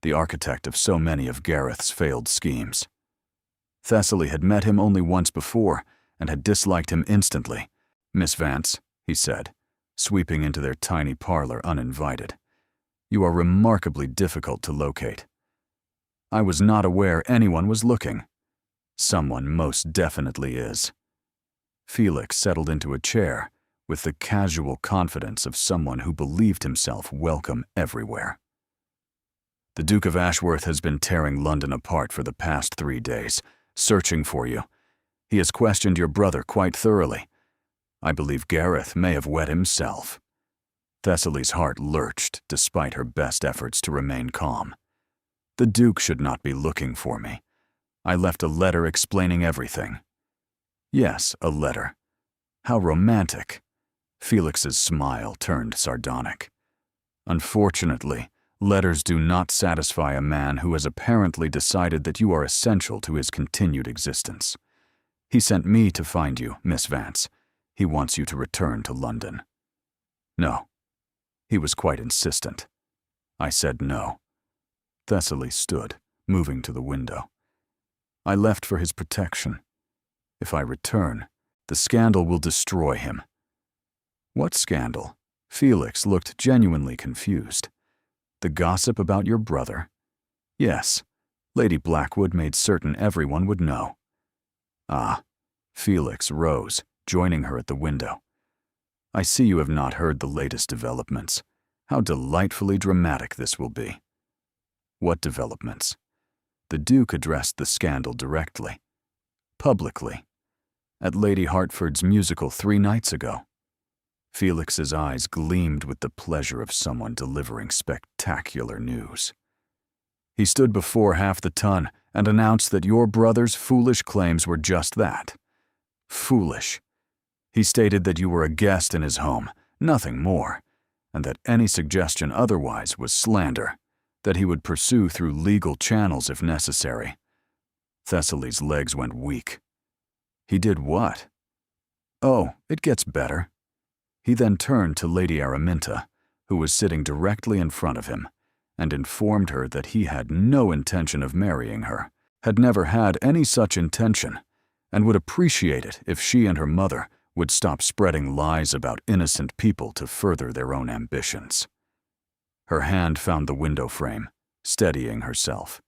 the architect of so many of Gareth's failed schemes. Thessaly had met him only once before and had disliked him instantly. "Miss Vance," he said, sweeping into their tiny parlor uninvited, "you are remarkably difficult to locate. I was not aware anyone was looking. Someone most definitely is." Felix settled into a chair with the casual confidence of someone who believed himself welcome everywhere. "The Duke of Ashworth has been tearing London apart for the past 3 days, searching for you. He has questioned your brother quite thoroughly. I believe Gareth may have wed himself." Thessaly's heart lurched despite her best efforts to remain calm. "The Duke should not be looking for me. I left a letter explaining everything." Yes, a letter. How romantic. Felix's smile turned sardonic. "Unfortunately, letters do not satisfy a man who has apparently decided that you are essential to his continued existence. He sent me to find you, Miss Vance. He wants you to return to London." "No." He was quite insistent. I said no. Thessaly stood, moving to the window. "I left for his protection. If I return, the scandal will destroy him." "What scandal?" Felix looked genuinely confused. "The gossip about your brother?" "Yes. Lady Blackwood made certain everyone would know." "Ah." Felix rose, joining her at the window. "I see you have not heard the latest developments. How delightfully dramatic this will be." "What developments?" The Duke addressed the scandal directly. Publicly. At Lady Hertford's musical 3 nights ago. Felix's eyes gleamed with the pleasure of someone delivering spectacular news. "He stood before half the ton and announced that your brother's foolish claims were just that. Foolish. He stated that you were a guest in his home, nothing more, and that any suggestion otherwise was slander, that he would pursue through legal channels if necessary." Thessaly's legs went weak. "He did what?" "Oh, it gets better." He then turned to Lady Araminta, who was sitting directly in front of him, and informed her that he had no intention of marrying her, had never had any such intention, and would appreciate it if she and her mother would stop spreading lies about innocent people to further their own ambitions. Her hand found the window frame, steadying herself.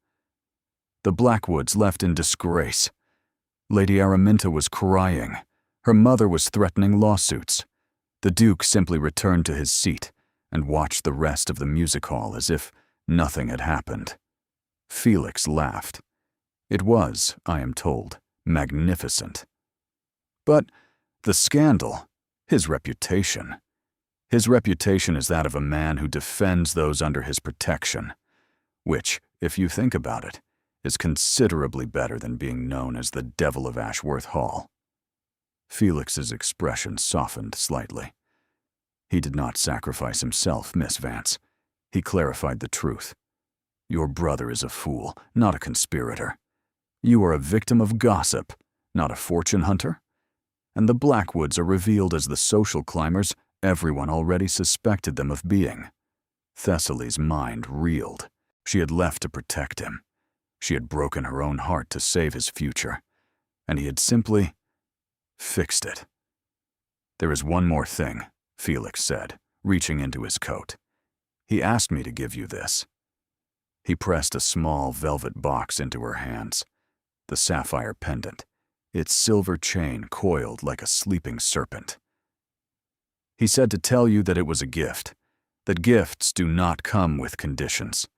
The Blackwoods left in disgrace. Lady Araminta was crying. Her mother was threatening lawsuits. The Duke simply returned to his seat and watched the rest of the music hall as if nothing had happened. Felix laughed. It was, I am told, magnificent. But the scandal, his reputation. His reputation is that of a man who defends those under his protection, which, if you think about it, is considerably better than being known as the Devil of Ashworth Hall. Felix's expression softened slightly. He did not sacrifice himself, Miss Vance. He clarified the truth. Your brother is a fool, not a conspirator. You are a victim of gossip, not a fortune hunter. And the Blackwoods are revealed as the social climbers everyone already suspected them of being. Thessaly's mind reeled. She had left to protect him. She had broken her own heart to save his future, and he had simply fixed it. There is one more thing, Felix said, reaching into his coat. He asked me to give you this. He pressed a small velvet box into her hands. The sapphire pendant, its silver chain coiled like a sleeping serpent. He said to tell you that it was a gift, that gifts do not come with conditions,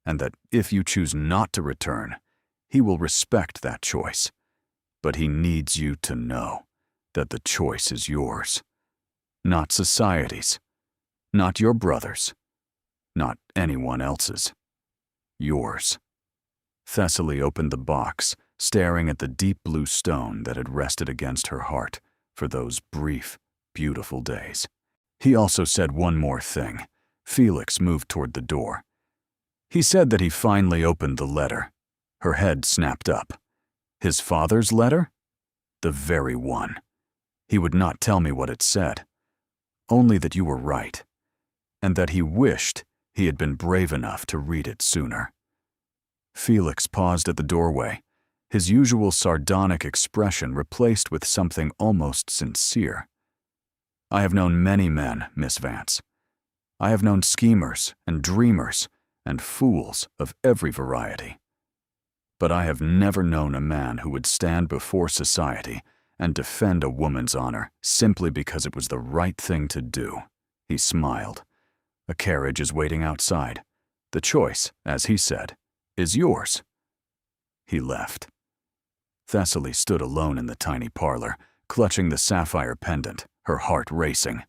and that if you choose not to return, he will respect that choice. But he needs you to know that the choice is yours, not society's, not your brother's, not anyone else's. Yours. Thessaly opened the box, staring at the deep blue stone that had rested against her heart for those brief, beautiful days. He also said one more thing. Felix moved toward the door. He said that he finally opened the letter. Her head snapped up. His father's letter? The very one. He would not tell me what it said. Only that you were right, and that he wished he had been brave enough to read it sooner. Felix paused at the doorway, his usual sardonic expression replaced with something almost sincere. I have known many men, Miss Vance. I have known schemers and dreamers and fools of every variety. But I have never known a man who would stand before society and defend a woman's honor simply because it was the right thing to do. He smiled. A carriage is waiting outside. The choice, as he said, is yours. He left. Thessaly stood alone in the tiny parlor, clutching the sapphire pendant, her heart racing.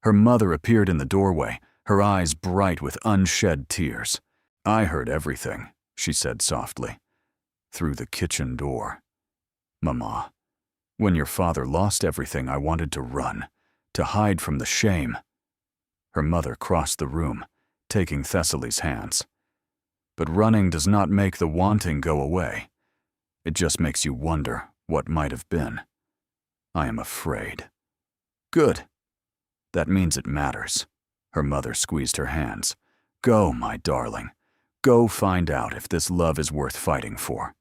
Her mother appeared in the doorway, her eyes bright with unshed tears. I heard everything, she said softly. Through the kitchen door. Mama, when your father lost everything, I wanted to run, to hide from the shame. Her mother crossed the room, taking Thessaly's hands. But running does not make the wanting go away. It just makes you wonder what might have been. I am afraid. Good. That means it matters. Her mother squeezed her hands. Go, my darling. Go find out if this love is worth fighting for.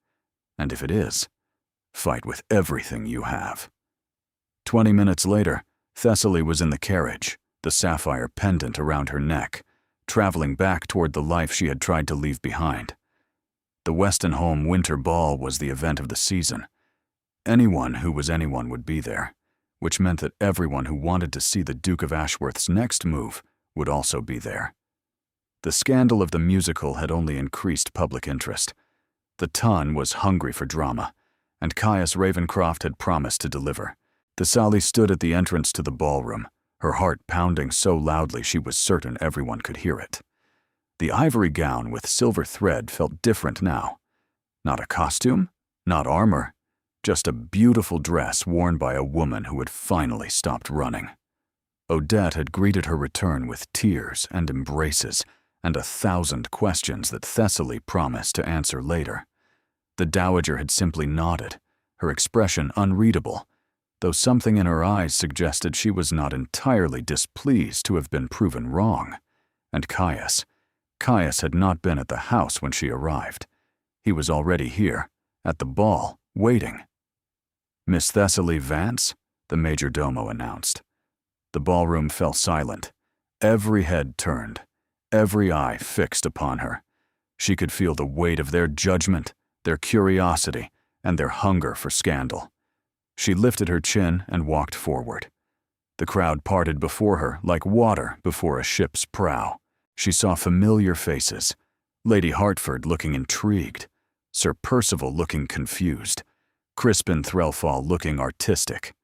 And if it is, fight with everything you have. 20 minutes later, Thessaly was in the carriage, the sapphire pendant around her neck, traveling back toward the life she had tried to leave behind. The Westenholm Winter Ball was the event of the season. Anyone who was anyone would be there, which meant that everyone who wanted to see the Duke of Ashworth's next move would also be there. The scandal of the musical had only increased public interest. The Ton was hungry for drama, and Caius Ravencroft had promised to deliver. Thessaly stood at the entrance to the ballroom, her heart pounding so loudly she was certain everyone could hear it. The ivory gown with silver thread felt different now. Not a costume, not armor, just a beautiful dress worn by a woman who had finally stopped running. Odette had greeted her return with tears and embraces and 1,000 questions that Thessaly promised to answer later. The dowager had simply nodded, her expression unreadable, though something in her eyes suggested she was not entirely displeased to have been proven wrong. And Caius had not been at the house when she arrived. He was already here, at the ball, waiting. Miss Thessaly Vance, the majordomo announced. The ballroom fell silent. Every head turned, every eye fixed upon her. She could feel the weight of their judgment, their curiosity, and their hunger for scandal. She lifted her chin and walked forward. The crowd parted before her like water before a ship's prow. She saw familiar faces, Lady Hertford looking intrigued, Sir Percival looking confused, Crispin Threlfall looking artistic.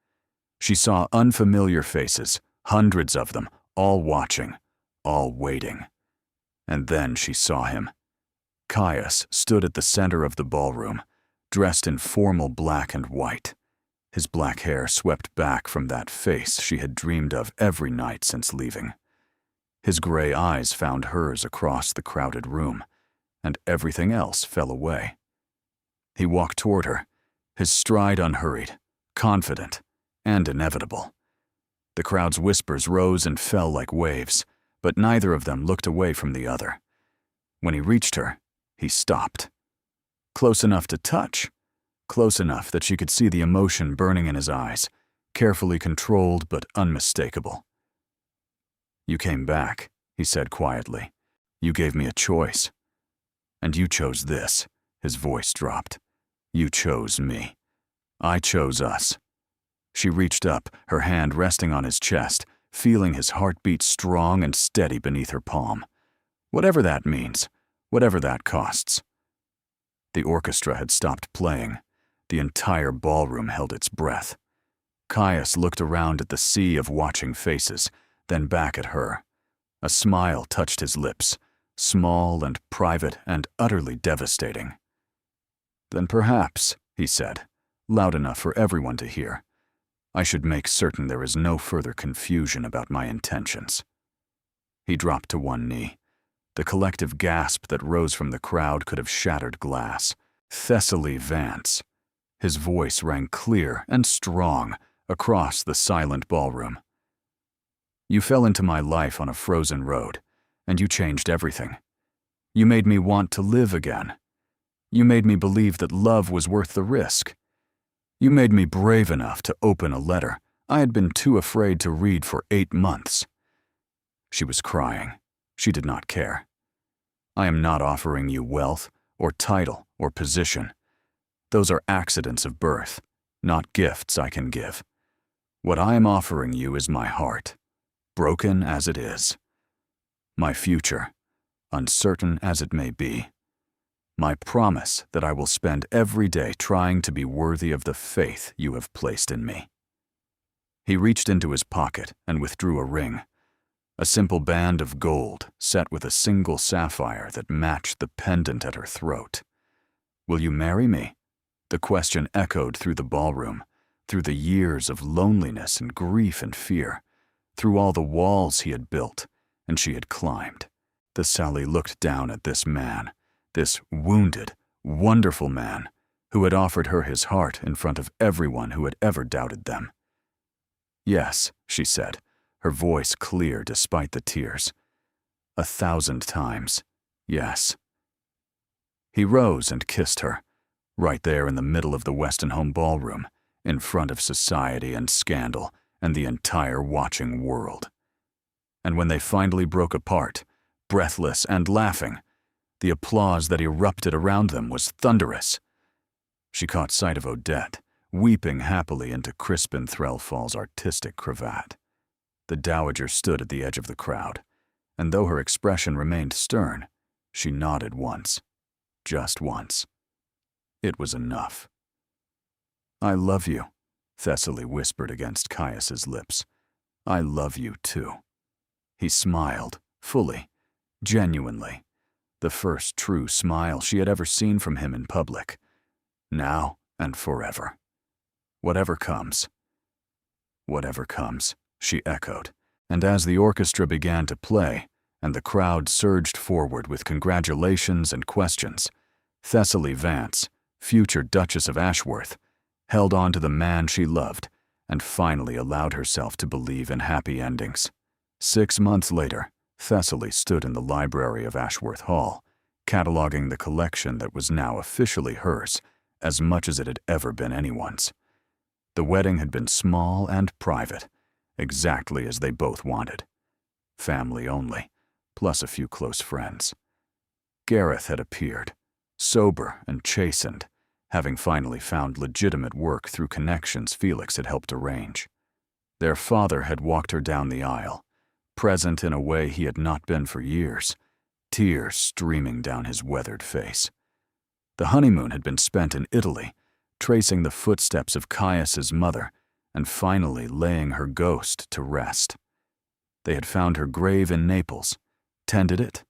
She saw unfamiliar faces, hundreds of them, all watching, all waiting. And then she saw him. Caius stood at the center of the ballroom, dressed in formal black and white. His black hair swept back from that face she had dreamed of every night since leaving. His gray eyes found hers across the crowded room, and everything else fell away. He walked toward her, his stride unhurried, confident, and inevitable. The crowd's whispers rose and fell like waves, but neither of them looked away from the other. When he reached her, he stopped. Close enough to touch, close enough that she could see the emotion burning in his eyes, carefully controlled but unmistakable. "You came back," he said quietly. "You gave me a choice. And you chose this." His voice dropped. "You chose me. I chose us." She reached up, her hand resting on his chest, feeling his heartbeat strong and steady beneath her palm. Whatever that means, whatever that costs. The orchestra had stopped playing. The entire ballroom held its breath. Caius looked around at the sea of watching faces, then back at her. A smile touched his lips, small and private and utterly devastating. "Then perhaps," he said, loud enough for everyone to hear, "I should make certain there is no further confusion about my intentions." He dropped to one knee. The collective gasp that rose from the crowd could have shattered glass. "Thessaly Vance." His voice rang clear and strong across the silent ballroom. "You fell into my life on a frozen road, and you changed everything. You made me want to live again. You made me believe that love was worth the risk. You made me brave enough to open a letter I had been too afraid to read for 8 months. She was crying. She did not care. "I am not offering you wealth, or title, or position. Those are accidents of birth, not gifts I can give. What I am offering you is my heart, broken as it is. My future, uncertain as it may be. My promise that I will spend every day trying to be worthy of the faith you have placed in me." He reached into his pocket and withdrew a ring, a simple band of gold set with a single sapphire that matched the pendant at her throat. "Will you marry me?" The question echoed through the ballroom, through the years of loneliness and grief and fear, through all the walls he had built and she had climbed. Thessaly looked down at this man, this wounded, wonderful man who had offered her his heart in front of everyone who had ever doubted them. "Yes," she said, her voice clear despite the tears. "1,000 times, yes." He rose and kissed her, right there in the middle of the Westenholm ballroom, in front of society and scandal and the entire watching world. And when they finally broke apart, breathless and laughing, the applause that erupted around them was thunderous. She caught sight of Odette, weeping happily into Crispin Threlfall's artistic cravat. The dowager stood at the edge of the crowd, and though her expression remained stern, she nodded once, just once. It was enough. "I love you," Thessaly whispered against Caius's lips. "I love you too." He smiled, fully, genuinely, the first true smile she had ever seen from him in public. Now and forever. "Whatever comes." "Whatever comes," she echoed, and as the orchestra began to play and the crowd surged forward with congratulations and questions, Thessaly Vance, future Duchess of Ashworth, held on to the man she loved and finally allowed herself to believe in happy endings. 6 months later, Thessaly stood in the library of Ashworth Hall, cataloging the collection that was now officially hers as much as it had ever been anyone's. The wedding had been small and private, exactly as they both wanted. Family only, plus a few close friends. Gareth had appeared, sober and chastened, having finally found legitimate work through connections Felix had helped arrange. Their father had walked her down the aisle, present in a way he had not been for years, tears streaming down his weathered face. The honeymoon had been spent in Italy, tracing the footsteps of Caius's mother and finally laying her ghost to rest. They had found her grave in Naples, tended it,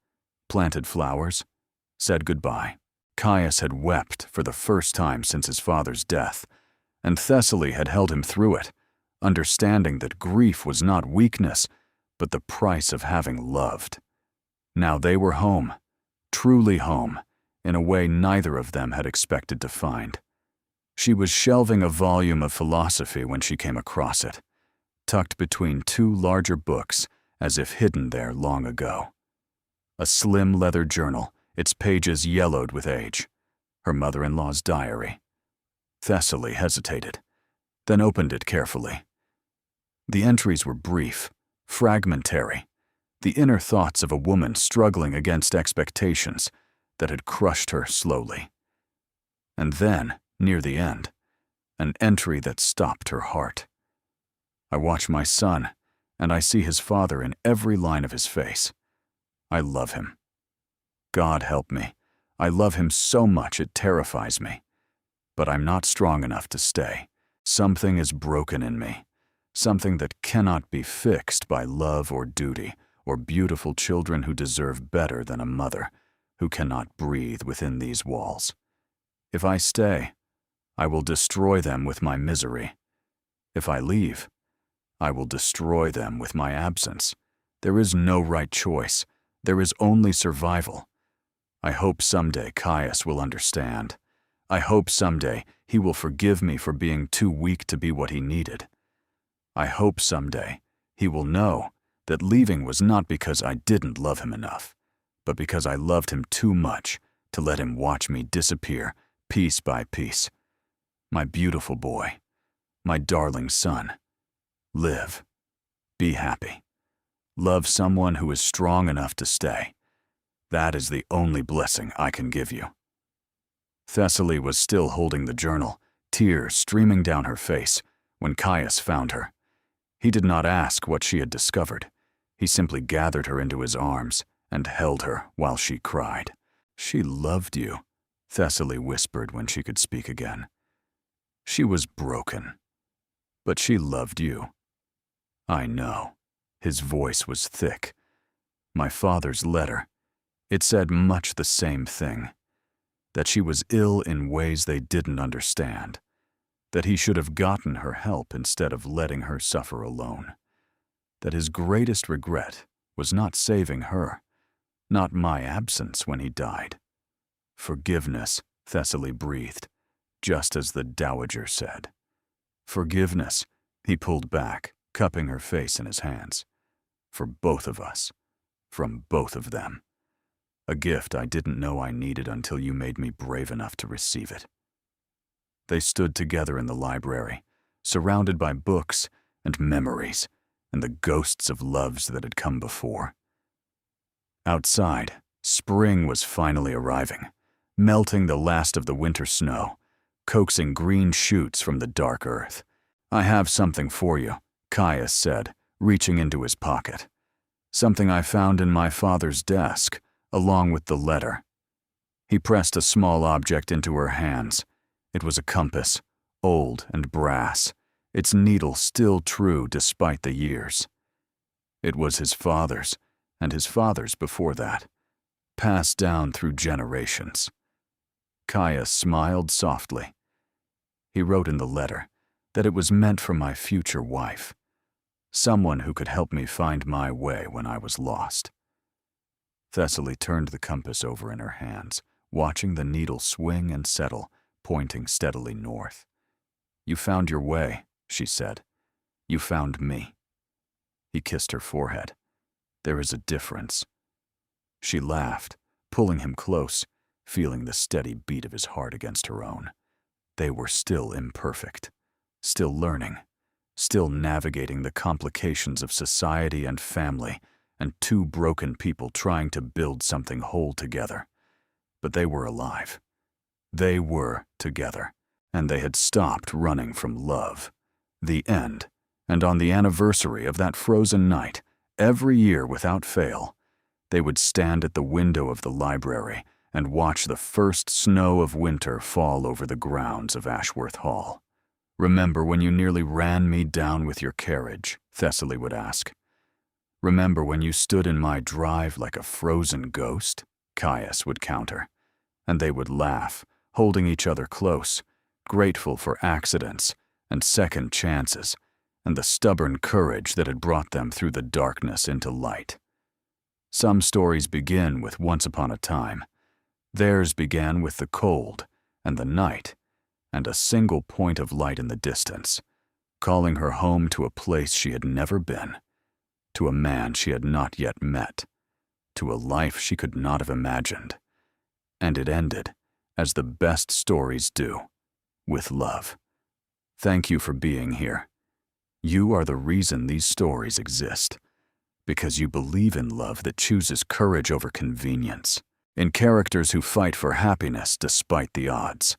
planted flowers, said goodbye. Caius had wept for the first time since his father's death, and Thessaly had held him through it, understanding that grief was not weakness, but the price of having loved. Now they were home, truly home, in a way neither of them had expected to find. She was shelving a volume of philosophy when she came across it, tucked between two larger books as if hidden there long ago. A slim leather journal, its pages yellowed with age. Her mother-in-law's diary. Thessaly hesitated, then opened it carefully. The entries were brief, fragmentary, the inner thoughts of a woman struggling against expectations that had crushed her slowly. And then, near the end, an entry that stopped her heart. I watch my son, and I see his father in every line of his face. I love him. God help me. I love him so much it terrifies me. But I'm not strong enough to stay. Something is broken in me. Something that cannot be fixed by love or duty, or beautiful children who deserve better than a mother, who cannot breathe within these walls. If I stay, I will destroy them with my misery. If I leave, I will destroy them with my absence. There is no right choice. There is only survival. I hope someday Caius will understand. I hope someday he will forgive me for being too weak to be what he needed. I hope someday he will know that leaving was not because I didn't love him enough, but because I loved him too much to let him watch me disappear piece by piece. My beautiful boy, my darling son, live, be happy, love someone who is strong enough to stay. That is the only blessing I can give you. Thessaly was still holding the journal, tears streaming down her face, when Caius found her. He did not ask what she had discovered. He simply gathered her into his arms and held her while she cried. She loved you, Thessaly whispered when she could speak again. She was broken, but she loved you. I know. His voice was thick. My father's letter, it said much the same thing. That she was ill in ways they didn't understand. That he should have gotten her help instead of letting her suffer alone. That his greatest regret was not saving her, not my absence when he died. Forgiveness, Thessaly breathed, just as the dowager said. Forgiveness, he pulled back, cupping her face in his hands. For both of us, from both of them. A gift I didn't know I needed until you made me brave enough to receive it. They stood together in the library, surrounded by books and memories and the ghosts of loves that had come before. Outside, spring was finally arriving, melting the last of the winter snow, coaxing green shoots from the dark earth. I have something for you, Caius said, reaching into his pocket. Something I found in my father's desk, along with the letter. He pressed a small object into her hands. It was a compass, old and brass, its needle still true despite the years. It was his father's, and his father's before that, passed down through generations. Caius smiled softly. He wrote in the letter that it was meant for my future wife, someone who could help me find my way when I was lost. Thessaly turned the compass over in her hands, watching the needle swing and settle, pointing steadily north. You found your way, she said. You found me. He kissed her forehead. There is a difference. She laughed, pulling him close, feeling the steady beat of his heart against her own. They were still imperfect, still learning, still navigating the complications of society and family, and two broken people trying to build something whole together. But they were alive. They were together, and they had stopped running from love. The end, and on the anniversary of that frozen night, every year without fail, they would stand at the window of the library and watch the first snow of winter fall over the grounds of Ashworth Hall. Remember when you nearly ran me down with your carriage? Thessaly would ask. Remember when you stood in my drive like a frozen ghost? Caius would counter. And they would laugh, holding each other close, grateful for accidents and second chances, and the stubborn courage that had brought them through the darkness into light. Some stories begin with once upon a time. Theirs began with the cold and the night, and a single point of light in the distance, calling her home to a place she had never been, to a man she had not yet met, to a life she could not have imagined. And it ended, as the best stories do, with love. Thank you for being here. You are the reason these stories exist, because you believe in love that chooses courage over convenience, in characters who fight for happiness despite the odds,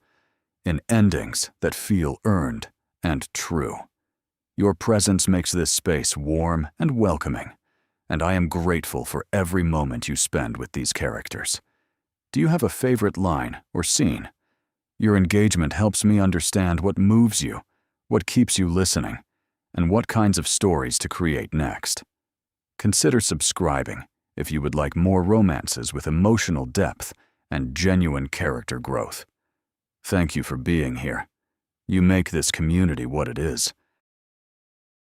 in endings that feel earned and true. Your presence makes this space warm and welcoming, and I am grateful for every moment you spend with these characters. Do you have a favorite line or scene? Your engagement helps me understand what moves you, what keeps you listening, and what kinds of stories to create next. Consider subscribing if you would like more romances with emotional depth and genuine character growth. Thank you for being here. You make this community what it is,